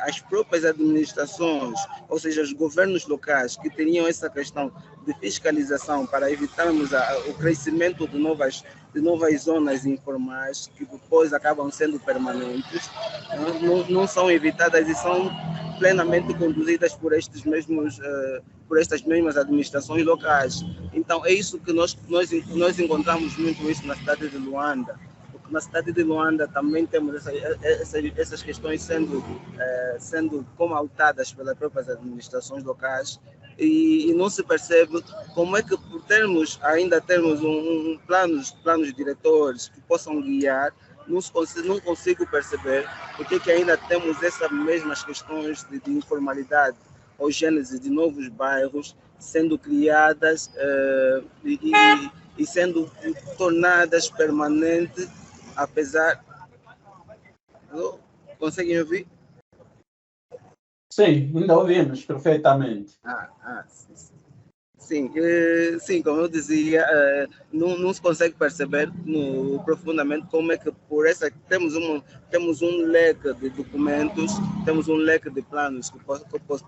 as próprias administrações, ou seja, os governos locais que teriam essa questão de fiscalização para evitarmos o crescimento de novas zonas informais que depois acabam sendo permanentes, não são evitadas e são plenamente conduzidas por estas mesmas administrações locais. Então é isso que nós encontramos muito isso na cidade de Luanda. Na cidade de Luanda também temos essas questões sendo comautadas pelas próprias administrações locais e não se percebe como é que por ainda termos planos diretores que possam guiar, não consigo perceber porque que ainda temos essas mesmas questões de informalidade ou gênese de novos bairros sendo criadas e sendo tornadas permanentes. Apesar... Conseguem ouvir? Sim, ainda ouvimos perfeitamente. Sim, como eu dizia, não se consegue perceber profundamente como é que temos um leque de documentos, temos um leque de planos que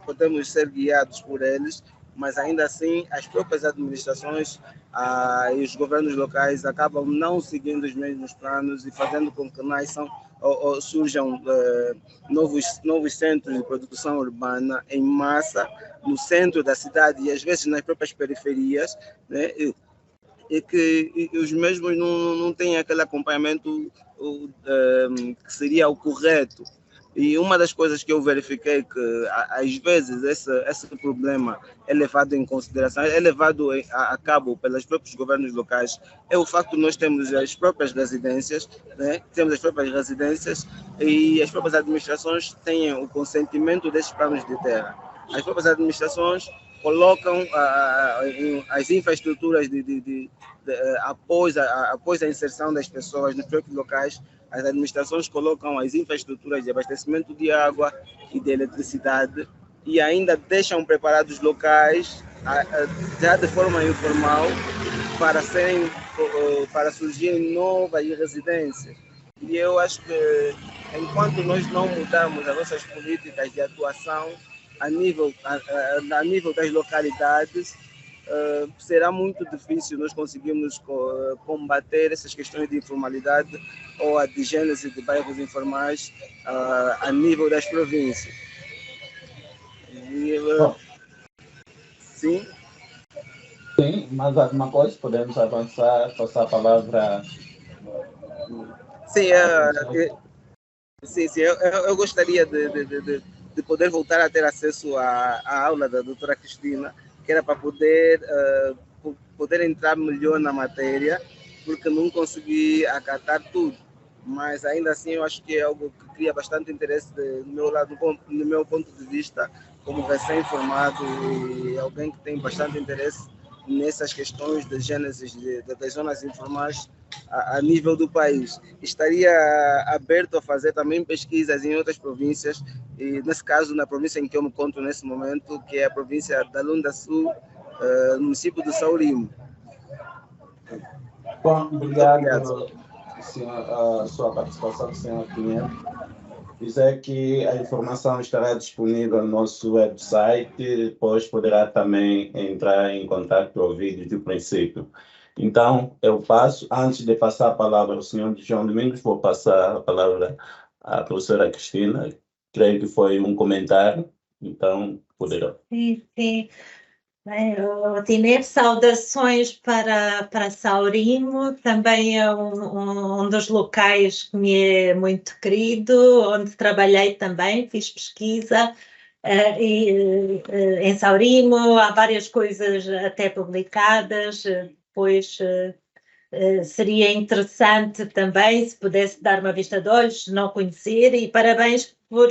podemos ser guiados por eles, mas ainda assim as próprias administrações e os governos locais acabam não seguindo os mesmos planos e fazendo com que surjam novos centros de produção urbana em massa no centro da cidade e às vezes nas próprias periferias, né? E que os mesmos não têm aquele acompanhamento que seria o correto. E uma das coisas que eu verifiquei que às vezes esse problema é levado em consideração, é levado a cabo pelos próprios governos locais, é o facto de nós termos as próprias residências, né? Temos as próprias residências e as próprias administrações têm o consentimento desses planos de terra. As próprias administrações colocam as infraestruturas após a inserção das pessoas nos próprios locais. As administrações colocam as infraestruturas de abastecimento de água e de eletricidade e ainda deixam preparados locais já de forma informal para surgirem novas residências. E eu acho que enquanto nós não mudarmos as nossas políticas de atuação a nível das localidades, será muito difícil nós conseguirmos combater essas questões de informalidade ou a de gênese de bairros informais a nível das províncias. Sim? Sim, mas alguma coisa podemos avançar, passar a palavra. Sim, eu gostaria de poder voltar a ter acesso à aula da doutora Cristina, que era para poder entrar melhor na matéria, porque não consegui acatar tudo. Mas ainda assim eu acho que é algo que cria bastante interesse do meu ponto de vista, como recém-formado e alguém que tem bastante interesse nessas questões de gênesis das zonas informais a nível do país. Estaria aberto a fazer também pesquisas em outras províncias, e nesse caso na província em que eu me encontro nesse momento, que é a província da Lunda Sul, no município de Saurimo. Bom, obrigado. A sua participação, senhor Pinheiro. Dizer que a informação estará disponível no nosso website, depois poderá também entrar em contato ao vídeo do princípio. Então, eu passo, antes de passar a palavra ao senhor João Domingos, vou passar a palavra à professora Cristina. Creio que foi um comentário, então poderá. Sim. Tinha saudações para Saurimo, também é um dos locais que me é muito querido, onde trabalhei também, fiz pesquisa em Saurimo, há várias coisas até publicadas, depois seria interessante também se pudesse dar uma vista de olhos, não conhecer, e parabéns por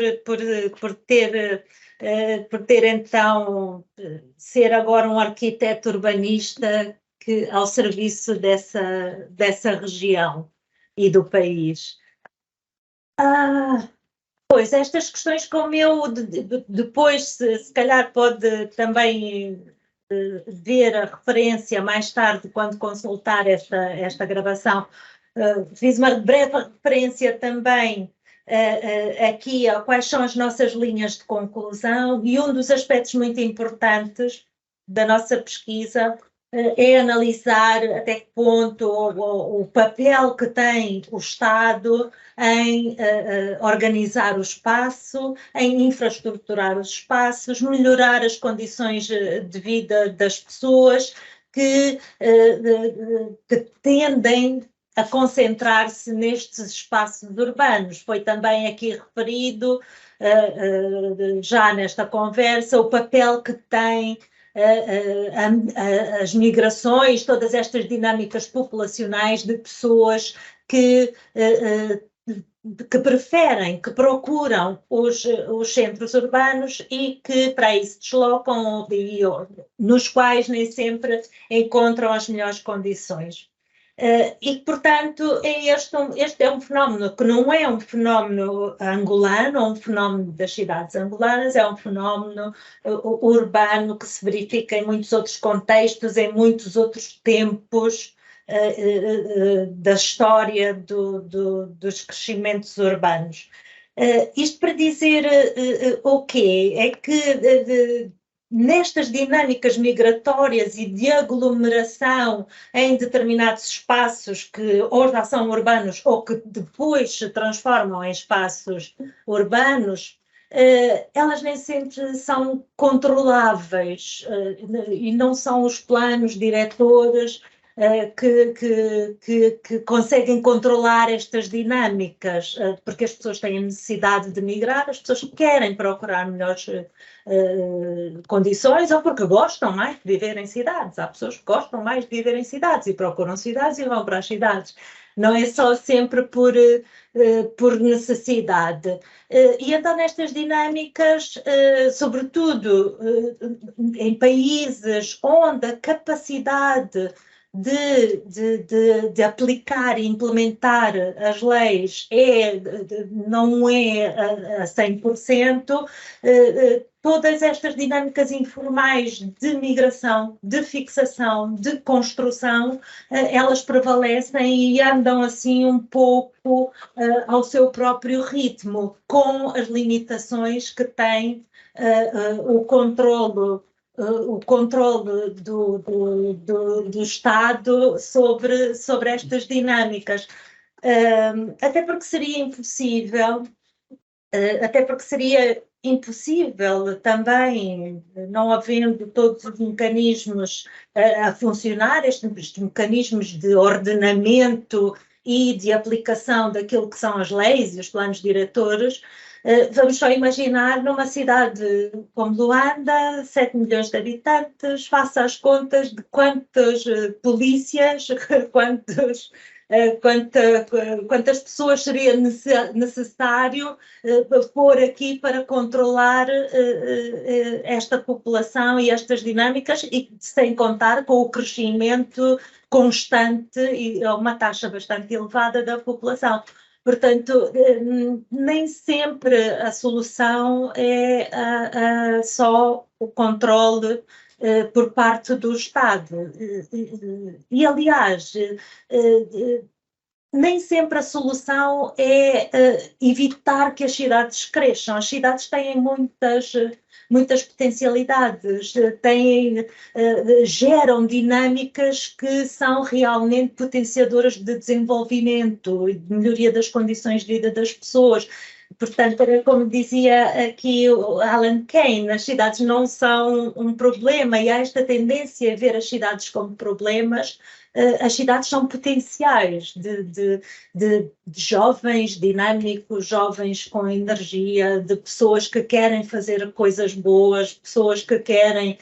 ter então ser agora um arquiteto urbanista ao serviço dessa região e do país. Pois, estas questões, como eu depois, se calhar pode também ver a referência mais tarde, quando consultar esta gravação, fiz uma breve referência também aqui a quais são as nossas linhas de conclusão, e um dos aspectos muito importantes da nossa pesquisa é analisar até que ponto o papel que tem o Estado em organizar o espaço, em infraestruturar os espaços, melhorar as condições de vida das pessoas que tendem a concentrar-se nestes espaços urbanos. Foi também aqui referido, já nesta conversa, o papel que tem as migrações, todas estas dinâmicas populacionais de pessoas que preferem, que procuram os centros urbanos e que para isso se deslocam, nos quais nem sempre encontram as melhores condições. E, portanto, este é um fenómeno que não é um fenómeno angolano, ou um fenómeno das cidades angolanas, é um fenómeno urbano que se verifica em muitos outros contextos, em muitos outros tempos da história dos crescimentos urbanos. Isto para dizer o quê? É que nestas dinâmicas migratórias e de aglomeração em determinados espaços que ou já são urbanos ou que depois se transformam em espaços urbanos, elas nem sempre são controláveis e não são os planos diretores que conseguem controlar estas dinâmicas, porque as pessoas têm necessidade de migrar, as pessoas querem procurar melhores condições, ou porque gostam mais de viver em cidades. Há pessoas que gostam mais de viver em cidades e procuram cidades e vão para as cidades. Não é só sempre por necessidade. E então nestas dinâmicas, sobretudo em países onde a capacidade de aplicar e implementar as leis não é a 100%, todas estas dinâmicas informais de migração, de fixação, de construção, elas prevalecem e andam assim um pouco ao seu próprio ritmo, com as limitações que tem o controle do Estado sobre estas dinâmicas. Até porque seria impossível também, não havendo todos os mecanismos a funcionar, estes mecanismos de ordenamento e de aplicação daquilo que são as leis e os planos diretores. Vamos só imaginar numa cidade como Luanda, 7 milhões de habitantes, faça as contas de quantas polícias, quantas pessoas seria necessário pôr aqui para controlar esta população e estas dinâmicas, e sem contar com o crescimento constante e uma taxa bastante elevada da população. Portanto, nem sempre a solução é só o controle por parte do Estado. E, aliás, nem sempre a solução é evitar que as cidades cresçam. As cidades têm muitas potencialidades, geram dinâmicas que são realmente potenciadoras de desenvolvimento e de melhoria das condições de vida das pessoas. Portanto, como dizia aqui o Alan Kane, as cidades não são um problema, e há esta tendência a ver as cidades como problemas. As cidades são potenciais de jovens dinâmicos, jovens com energia, de pessoas que querem fazer coisas boas, pessoas que querem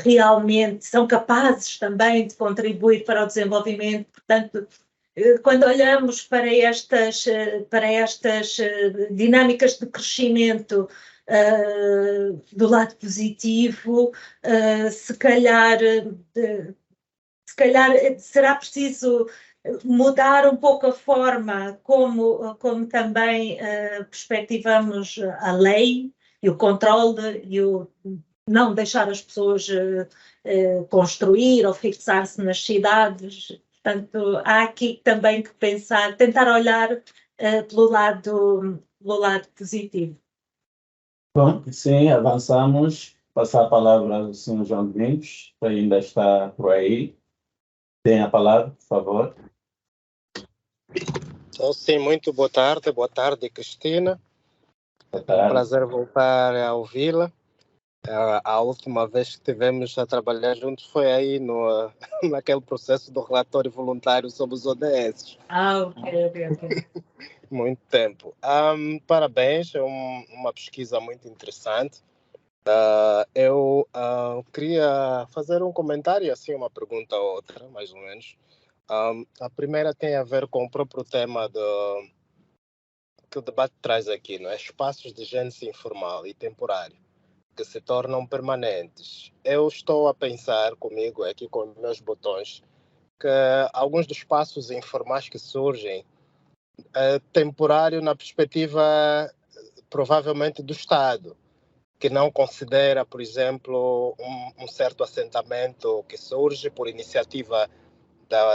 realmente, são capazes também de contribuir para o desenvolvimento. Portanto, quando olhamos para estas dinâmicas de crescimento do lado positivo, se calhar será preciso mudar um pouco a forma como também perspectivamos a lei e o controle e o não deixar as pessoas construir ou fixar-se nas cidades. Portanto, há aqui também que pensar, tentar olhar pelo lado positivo. Bom, sim, avançamos. Passar a palavra ao Sr. João Domingos, que ainda está por aí. Tem a palavra, por favor. Então, sim, muito boa tarde, Cristina. Boa É um tarde. prazer voltar a ouvi-la. A última vez que estivemos a trabalhar juntos foi aí naquele processo do relatório voluntário sobre os ODS. Ok. Muito tempo. Parabéns, é uma pesquisa muito interessante. Eu queria fazer um comentário, assim, uma pergunta ou outra, mais ou menos. A primeira tem a ver com o próprio tema que o debate traz aqui, não é? Espaços de gênese informal e temporário que se tornam permanentes. Eu estou a pensar comigo aqui com meus botões que alguns dos espaços informais que surgem temporário na perspectiva provavelmente do Estado, que não considera, por exemplo, um certo assentamento que surge por iniciativa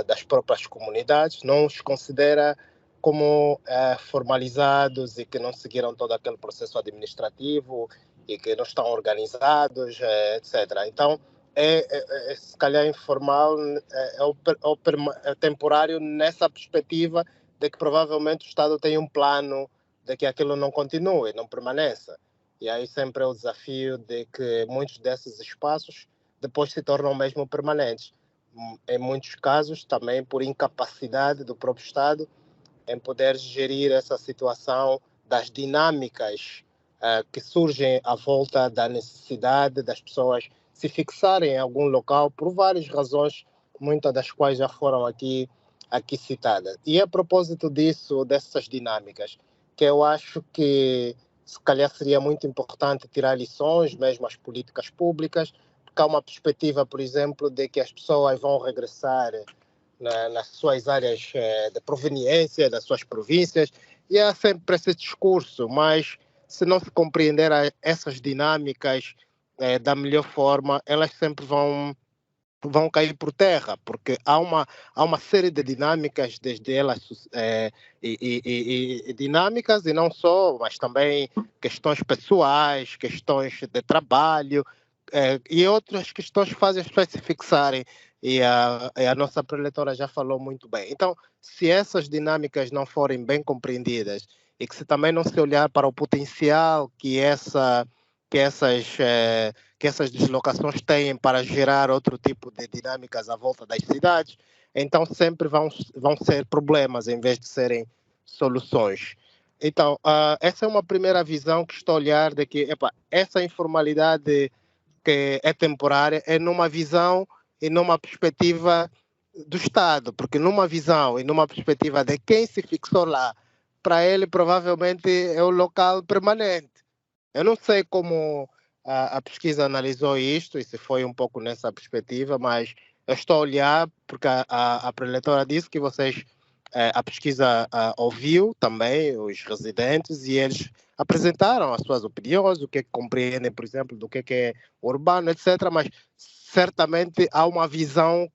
das próprias comunidades, não os considera como formalizados e que não seguiram todo aquele processo administrativo e que não estão organizados, etc. Então, se calhar informal, é temporário nessa perspectiva de que provavelmente o Estado tem um plano de que aquilo não continue, não permaneça. E aí sempre é o desafio de que muitos desses espaços depois se tornam mesmo permanentes. Em muitos casos, também por incapacidade do próprio Estado em poder gerir essa situação das dinâmicas que surgem à volta da necessidade das pessoas se fixarem em algum local por várias razões, muitas das quais já foram aqui citadas. E a propósito dessas dinâmicas, que eu acho que se calhar seria muito importante tirar lições, mesmo as políticas públicas, porque há uma perspectiva, por exemplo, de que as pessoas vão regressar nas suas áreas de proveniência, das suas províncias, e há sempre esse discurso, mas se não se compreender essas dinâmicas da melhor forma, elas sempre vão cair por terra, porque há uma série de dinâmicas, desde elas e dinâmicas, e não só, mas também questões pessoais, questões de trabalho, e outras questões que fazem as pessoas se fixarem, e a nossa preletora já falou muito bem. Então, se essas dinâmicas não forem bem compreendidas, e que se também não se olhar para o potencial que essas deslocações têm para gerar outro tipo de dinâmicas à volta das cidades, então sempre vão ser problemas em vez de serem soluções. Então, essa é uma primeira visão que estou a olhar de que essa informalidade que é temporária é numa visão e numa perspectiva do Estado, porque numa visão e numa perspectiva de quem se fixou lá, para ele provavelmente é o local permanente. Eu não sei como a pesquisa analisou isto e se foi um pouco nessa perspectiva, mas eu estou a olhar porque a preletora disse que a pesquisa ouviu também os residentes e eles apresentaram as suas opiniões, o que compreendem, por exemplo, do que é urbano, etc. Mas certamente há uma visão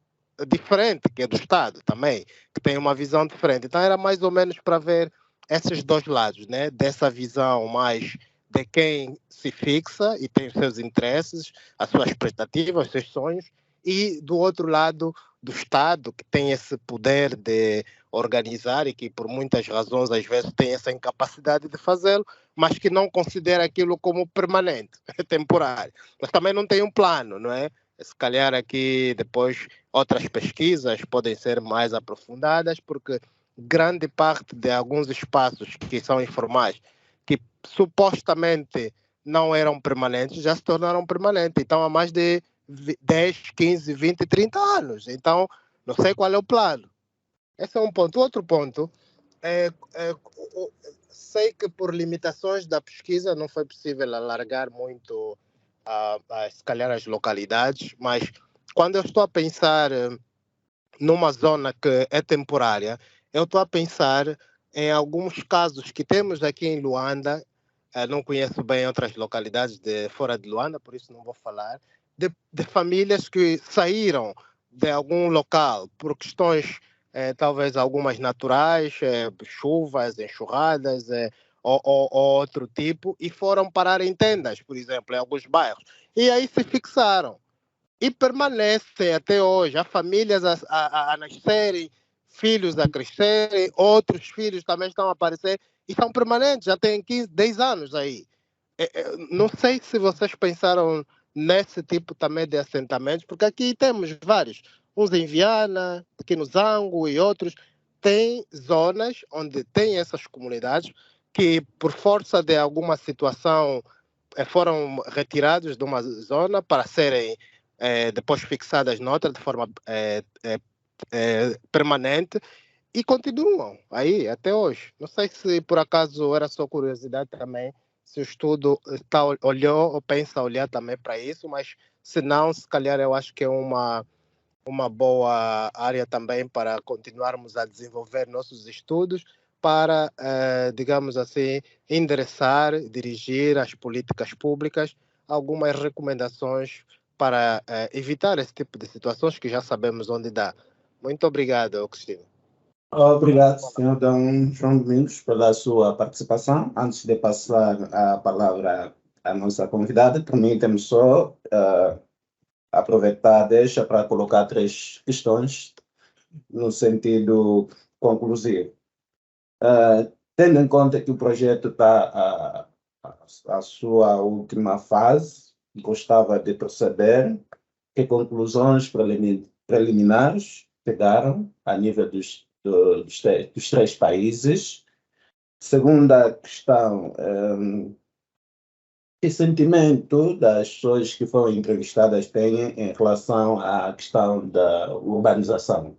diferente, que é do Estado também, que tem uma visão diferente. Então era mais ou menos para ver esses dois lados, né? Dessa visão mais de quem se fixa e tem os seus interesses, as suas expectativas, os seus sonhos, e do outro lado do Estado, que tem esse poder de organizar e que por muitas razões às vezes tem essa incapacidade de fazê-lo, mas que não considera aquilo como permanente, temporário. Mas também não tem um plano, não é? Se calhar aqui depois outras pesquisas podem ser mais aprofundadas, porque grande parte de alguns espaços que são informais, que supostamente não eram permanentes, já se tornaram permanentes. Então, há mais de 10, 15, 20, 30 anos. Então, não sei qual é o plano. Esse é um ponto. Outro ponto, sei que por limitações da pesquisa não foi possível alargar muito, se calhar, as localidades, mas quando eu estou a pensar numa zona que é temporária, eu estou a pensar em alguns casos que temos aqui em Luanda. Não conheço bem outras localidades de fora de Luanda, por isso não vou falar, de famílias que saíram de algum local por questões, talvez algumas naturais, chuvas, enxurradas, ou outro tipo, e foram parar em tendas, por exemplo, em alguns bairros. E aí se fixaram. E permanecem até hoje. Há famílias a nascerem, filhos a crescerem, outros filhos também estão a aparecer e são permanentes, já têm 15, 10 anos aí. Não sei se vocês pensaram nesse tipo também de assentamentos, porque aqui temos vários, uns em Viana, aqui no Zango e outros. Tem zonas onde tem essas comunidades que, por força de alguma situação, foram retirados de uma zona para serem depois fixadas noutra de forma permanente e continuam aí até hoje. Não sei se por acaso era só curiosidade também, se o estudo olhou ou pensa olhar também para isso, mas se não, se calhar eu acho que é uma boa área também para continuarmos a desenvolver nossos estudos para, digamos assim, endereçar, dirigir as políticas públicas, algumas recomendações para evitar esse tipo de situações que já sabemos onde dá. Muito obrigado, Cristina. Obrigado, senhor João Domingos, pela sua participação. Antes de passar a palavra à nossa convidada, permitam-me só aproveitar, deixa para colocar 3 questões no sentido conclusivo. Tendo em conta que o projeto está à sua última fase, gostava de perceber que conclusões preliminares chegaram a nível dos 3 países. Segunda questão, que sentimento das pessoas que foram entrevistadas têm em relação à questão da urbanização?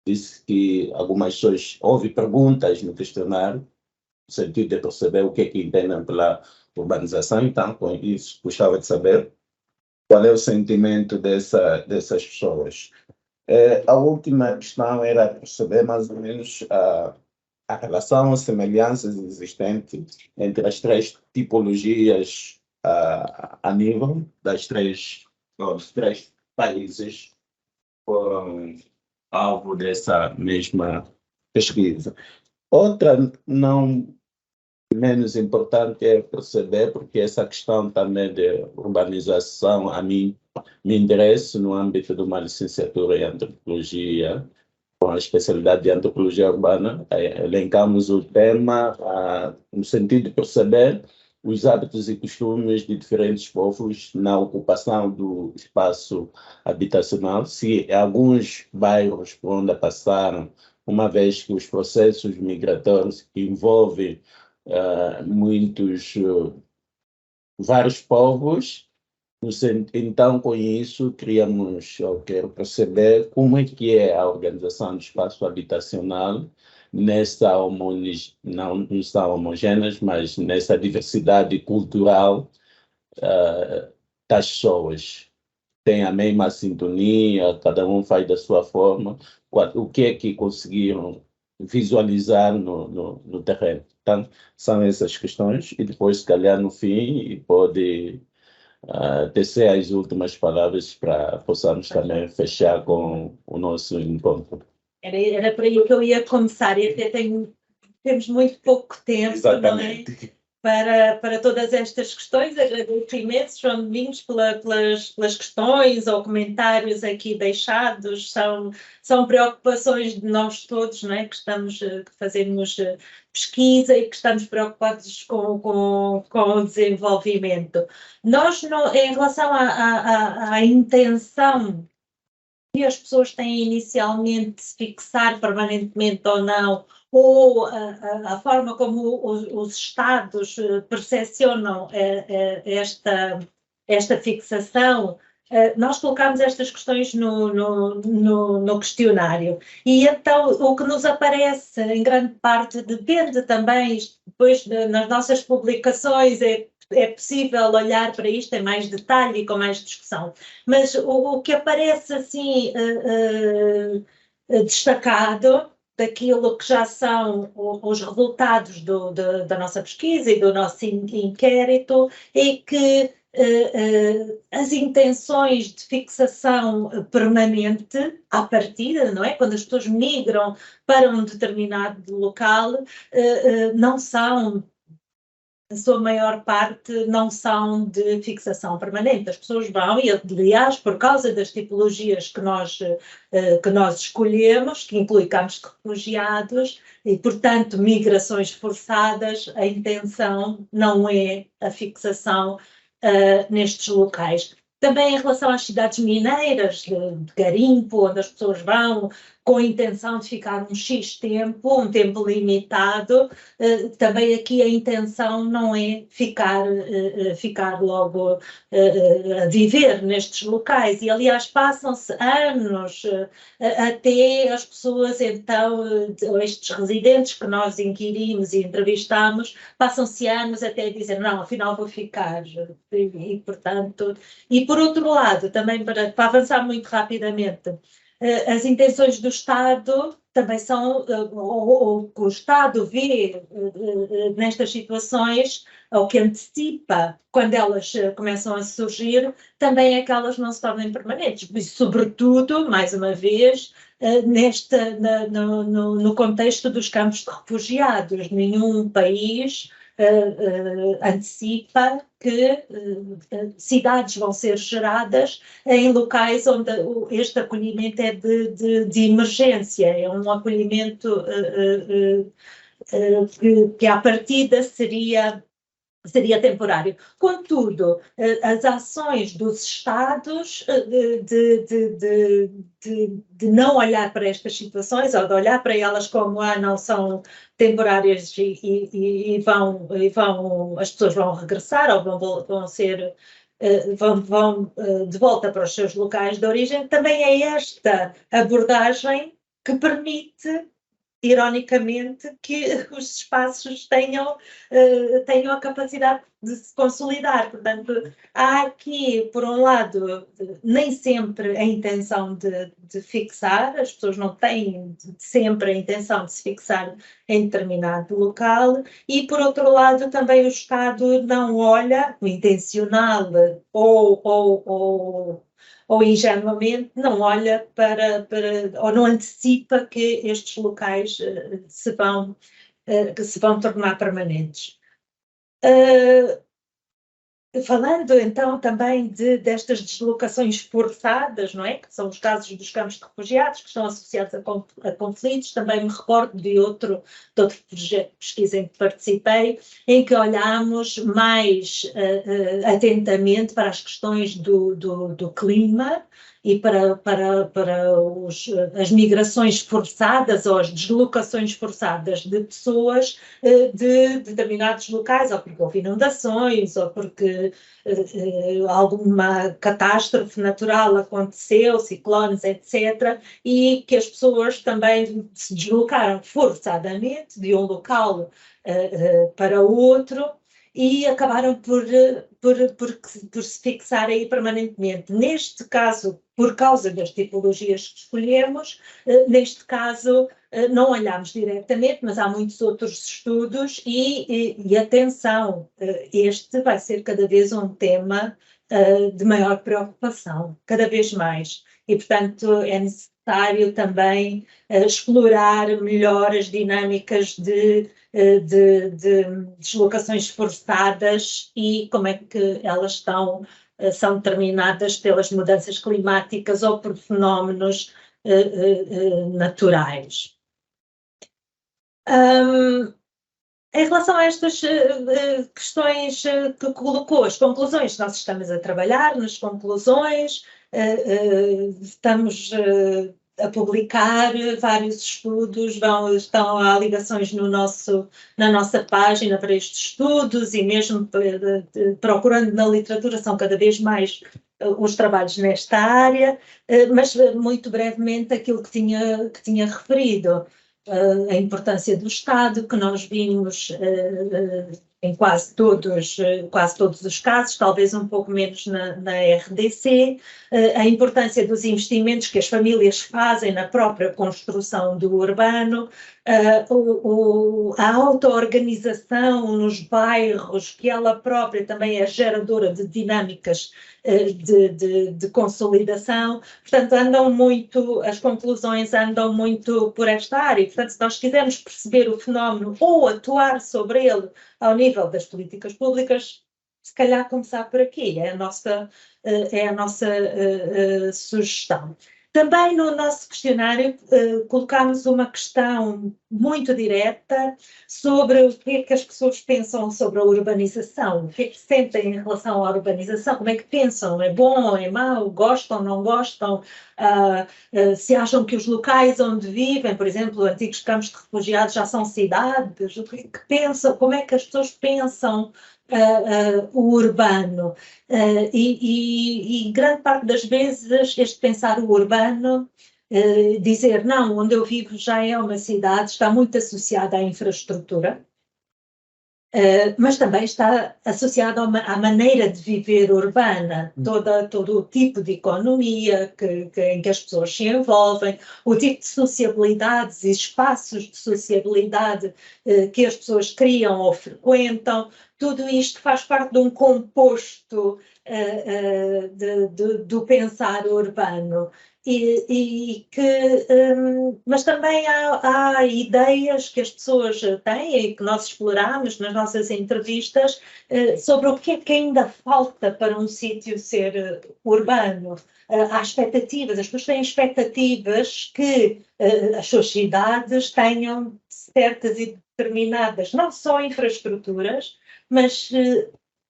Disse que algumas pessoas, houve perguntas no questionário, no sentido de perceber o que é que entendem pela urbanização. Então, com isso, gostava de saber qual é o sentimento dessas pessoas. A última questão era perceber mais ou menos a relação, as semelhanças existentes entre as 3 tipologias a nível dos 3 países foram alvo dessa mesma pesquisa. Outra, não menos importante, é perceber, porque essa questão também de urbanização a mim me interessa no âmbito de uma licenciatura em antropologia, com a especialidade de antropologia urbana. Elencamos o tema no sentido de perceber os hábitos e costumes de diferentes povos na ocupação do espaço habitacional, se alguns bairros por onde passaram, uma vez que os processos migratórios que envolvem vários povos. Então, com isso, eu quero perceber como é que é a organização do espaço habitacional não são homogêneas, mas nessa diversidade cultural das pessoas. Tem a mesma sintonia, cada um faz da sua forma. O que é que conseguiram visualizar no terreno? Então, são essas questões, e depois, se calhar, no fim, pode tecer as últimas palavras para possamos também fechar com o nosso encontro. Era por aí que eu ia começar, e até temos muito pouco tempo. Exatamente. Não é? Para todas estas questões. Agradeço imenso, João Domingos, pelas questões ou comentários aqui deixados. São preocupações de nós todos, não é? Que fazemos pesquisa e que estamos preocupados com o desenvolvimento. Nós, em relação à intenção que as pessoas têm inicialmente de se fixar permanentemente ou não, ou a forma como os Estados percepcionam esta fixação, nós colocamos estas questões no questionário. E então o que nos aparece, em grande parte, depende também, depois nas nossas publicações, é possível olhar para isto em mais detalhe e com mais discussão. Mas o que aparece assim destacado daquilo que já são os resultados da nossa pesquisa e do nosso inquérito, é que as intenções de fixação permanente à partida, não é? Quando as pessoas migram para um determinado local, não são, a sua maior parte não são de fixação permanente. As pessoas vão, e aliás, por causa das tipologias que nós escolhemos, que inclui campos de refugiados e, portanto, migrações forçadas, a intenção não é a fixação nestes locais. Também em relação às cidades mineiras, de garimpo, onde as pessoas vão com a intenção de ficar um X tempo, um tempo limitado, também aqui a intenção não é ficar logo a viver nestes locais. E, aliás, passam-se anos até as pessoas, então, estes residentes que nós inquirimos e entrevistamos, passam-se anos até dizer, não, afinal vou ficar. E, portanto, e por outro lado, também para avançar muito rapidamente, as intenções do Estado também são, ou o Estado vê nestas situações, ou que antecipa quando elas começam a surgir, também é que elas não se tornem permanentes. E, sobretudo, mais uma vez, no contexto dos campos de refugiados. Nenhum país antecipa que cidades vão ser geradas em locais onde este acolhimento é de emergência, é um acolhimento que à partida seria temporário. Contudo, as ações dos Estados de não olhar para estas situações, ou de olhar para elas como não são temporárias e as pessoas vão regressar ou vão ser de volta para os seus locais de origem, também é esta abordagem que permite, ironicamente, que os espaços tenham a capacidade de se consolidar. Portanto, há aqui, por um lado, nem sempre a intenção de fixar, as pessoas não têm sempre a intenção de se fixar em determinado local, e, por outro lado, também o Estado não olha, intencional ou ingenuamente não olha ou não antecipa que estes locais se vão tornar permanentes. Falando então também destas deslocações forçadas, não é? Que são os casos dos campos de refugiados, que estão associados a conflitos, também me recordo de outro projeto de pesquisa em que participei, em que olhámos mais atentamente para as questões do clima e para as migrações forçadas ou as deslocações forçadas de pessoas de determinados locais, ou porque houve inundações, ou porque alguma catástrofe natural aconteceu, ciclones, etc., e que as pessoas também se deslocaram forçadamente de um local para outro e acabaram por se fixar aí permanentemente. Neste caso, por causa das tipologias que escolhemos, neste caso não olhamos diretamente, mas há muitos outros estudos e atenção, este vai ser cada vez um tema de maior preocupação, cada vez mais. E, portanto, é necessário também explorar melhor as dinâmicas de deslocações forçadas e como é que elas são determinadas pelas mudanças climáticas ou por fenómenos naturais. Em relação a estas questões que colocou, as conclusões, nós estamos a trabalhar nas conclusões, estamos a publicar vários estudos, estão há ligações na nossa página para estes estudos e mesmo procurando na literatura, são cada vez mais os trabalhos nesta área, mas muito brevemente aquilo que tinha referido. A importância do Estado, que nós vimos em quase todos os casos, talvez um pouco menos na RDC, a importância dos investimentos que as famílias fazem na própria construção do urbano, a auto-organização nos bairros, que ela própria também é geradora de dinâmicas de consolidação. Portanto, as conclusões andam muito por esta área. Portanto, se nós quisermos perceber o fenómeno ou atuar sobre ele ao nível das políticas públicas, se calhar começar por aqui, é a nossa sugestão. Também no nosso questionário colocámos uma questão muito direta sobre o que é que as pessoas pensam sobre a urbanização, o que é que sentem em relação à urbanização, como é que pensam, é bom, é mau, gostam, não gostam, se acham que os locais onde vivem, por exemplo, antigos campos de refugiados já são cidades, o que é que pensam, como é que as pessoas pensam o urbano, e grande parte das vezes este pensar o urbano, dizer não, onde eu vivo já é uma cidade, está muito associada à infraestrutura, mas também está associada à maneira de viver urbana, todo o tipo de economia em que as pessoas se envolvem, o tipo de sociabilidades e espaços de sociabilidade que as pessoas criam ou frequentam. Tudo isto faz parte de um composto do pensar urbano. Mas também há ideias que as pessoas têm e que nós exploramos nas nossas entrevistas sobre o que é que ainda falta para um sítio ser urbano. Há expectativas, as pessoas têm expectativas que as suas cidades tenham certas e determinadas, não só infraestruturas, mas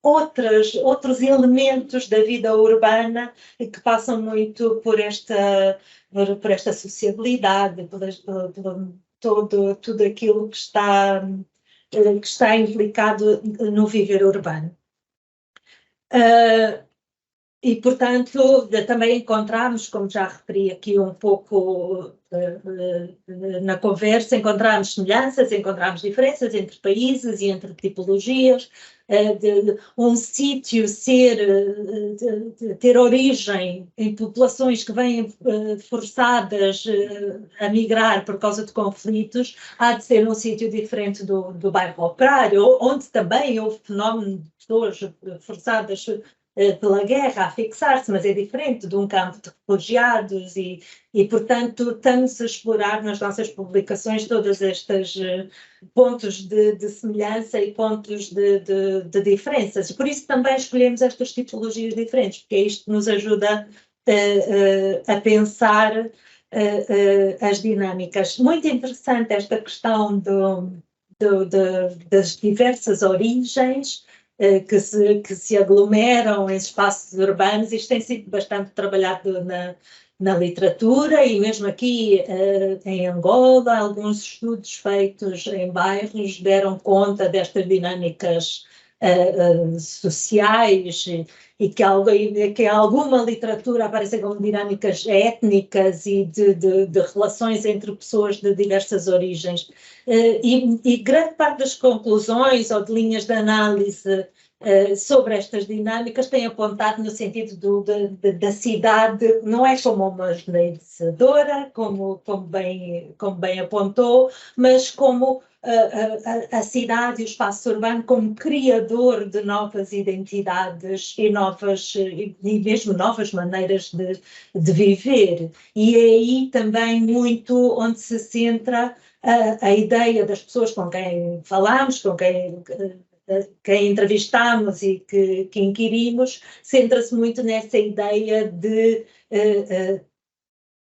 outros elementos da vida urbana que passam muito por esta sociabilidade, por tudo aquilo que está implicado no viver urbano. E, portanto, também encontramos, como já referi aqui um pouco na conversa, encontramos semelhanças, encontramos diferenças entre países e entre tipologias, um sítio ter origem em populações que vêm forçadas a migrar por causa de conflitos, há de ser um sítio diferente do bairro operário, onde também houve fenómeno de pessoas forçadas pela guerra a fixar-se, mas é diferente de um campo de refugiados e, portanto, estamos a explorar nas nossas publicações todos estes pontos de semelhança e pontos de diferenças. Por isso também escolhemos estas tipologias diferentes, porque é isto que nos ajuda a pensar as dinâmicas. Muito interessante esta questão das diversas origens que se aglomeram em espaços urbanos. Isto tem sido bastante trabalhado na literatura e mesmo aqui em Angola, alguns estudos feitos em bairros deram conta destas dinâmicas sociais e que alguma literatura aparece como dinâmicas étnicas e de relações entre pessoas de diversas origens. E grande parte das conclusões ou de linhas de análise sobre estas dinâmicas tem apontado no sentido da cidade, não é como uma generalizadora, como bem apontou, mas como a cidade e o espaço urbano como criador de novas identidades e mesmo novas maneiras de viver. E é aí também muito onde se centra a ideia das pessoas com quem falamos, com quem entrevistamos e que inquirimos, centra-se muito nessa ideia de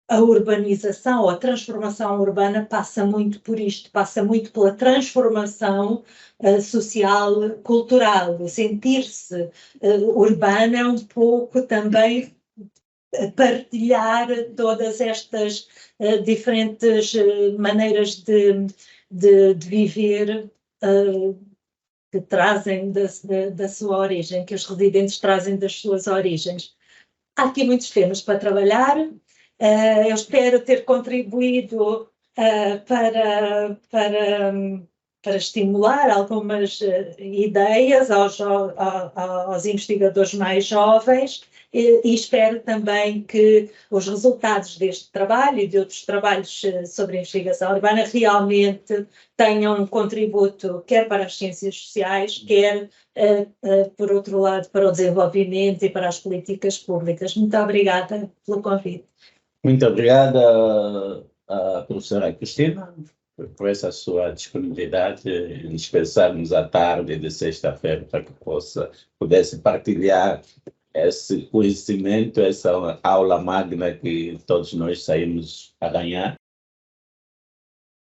a urbanização ou a transformação urbana passa muito por isto, passa muito pela transformação social, cultural. Sentir-se urbana é um pouco também partilhar todas estas diferentes maneiras de viver que trazem da sua origem, que os residentes trazem das suas origens. Há aqui muitos temas para trabalhar. Eu espero ter contribuído para para estimular algumas ideias aos investigadores mais jovens e espero também que os resultados deste trabalho e de outros trabalhos sobre a investigação urbana realmente tenham um contributo quer para as ciências sociais, quer, por outro lado, para o desenvolvimento e para as políticas públicas. Muito obrigada pelo convite. Muito obrigada, professora Cristina, por essa sua disponibilidade em dispensarmos a tarde de sexta-feira para que pudesse partilhar esse conhecimento, essa aula magna que todos nós saímos a ganhar.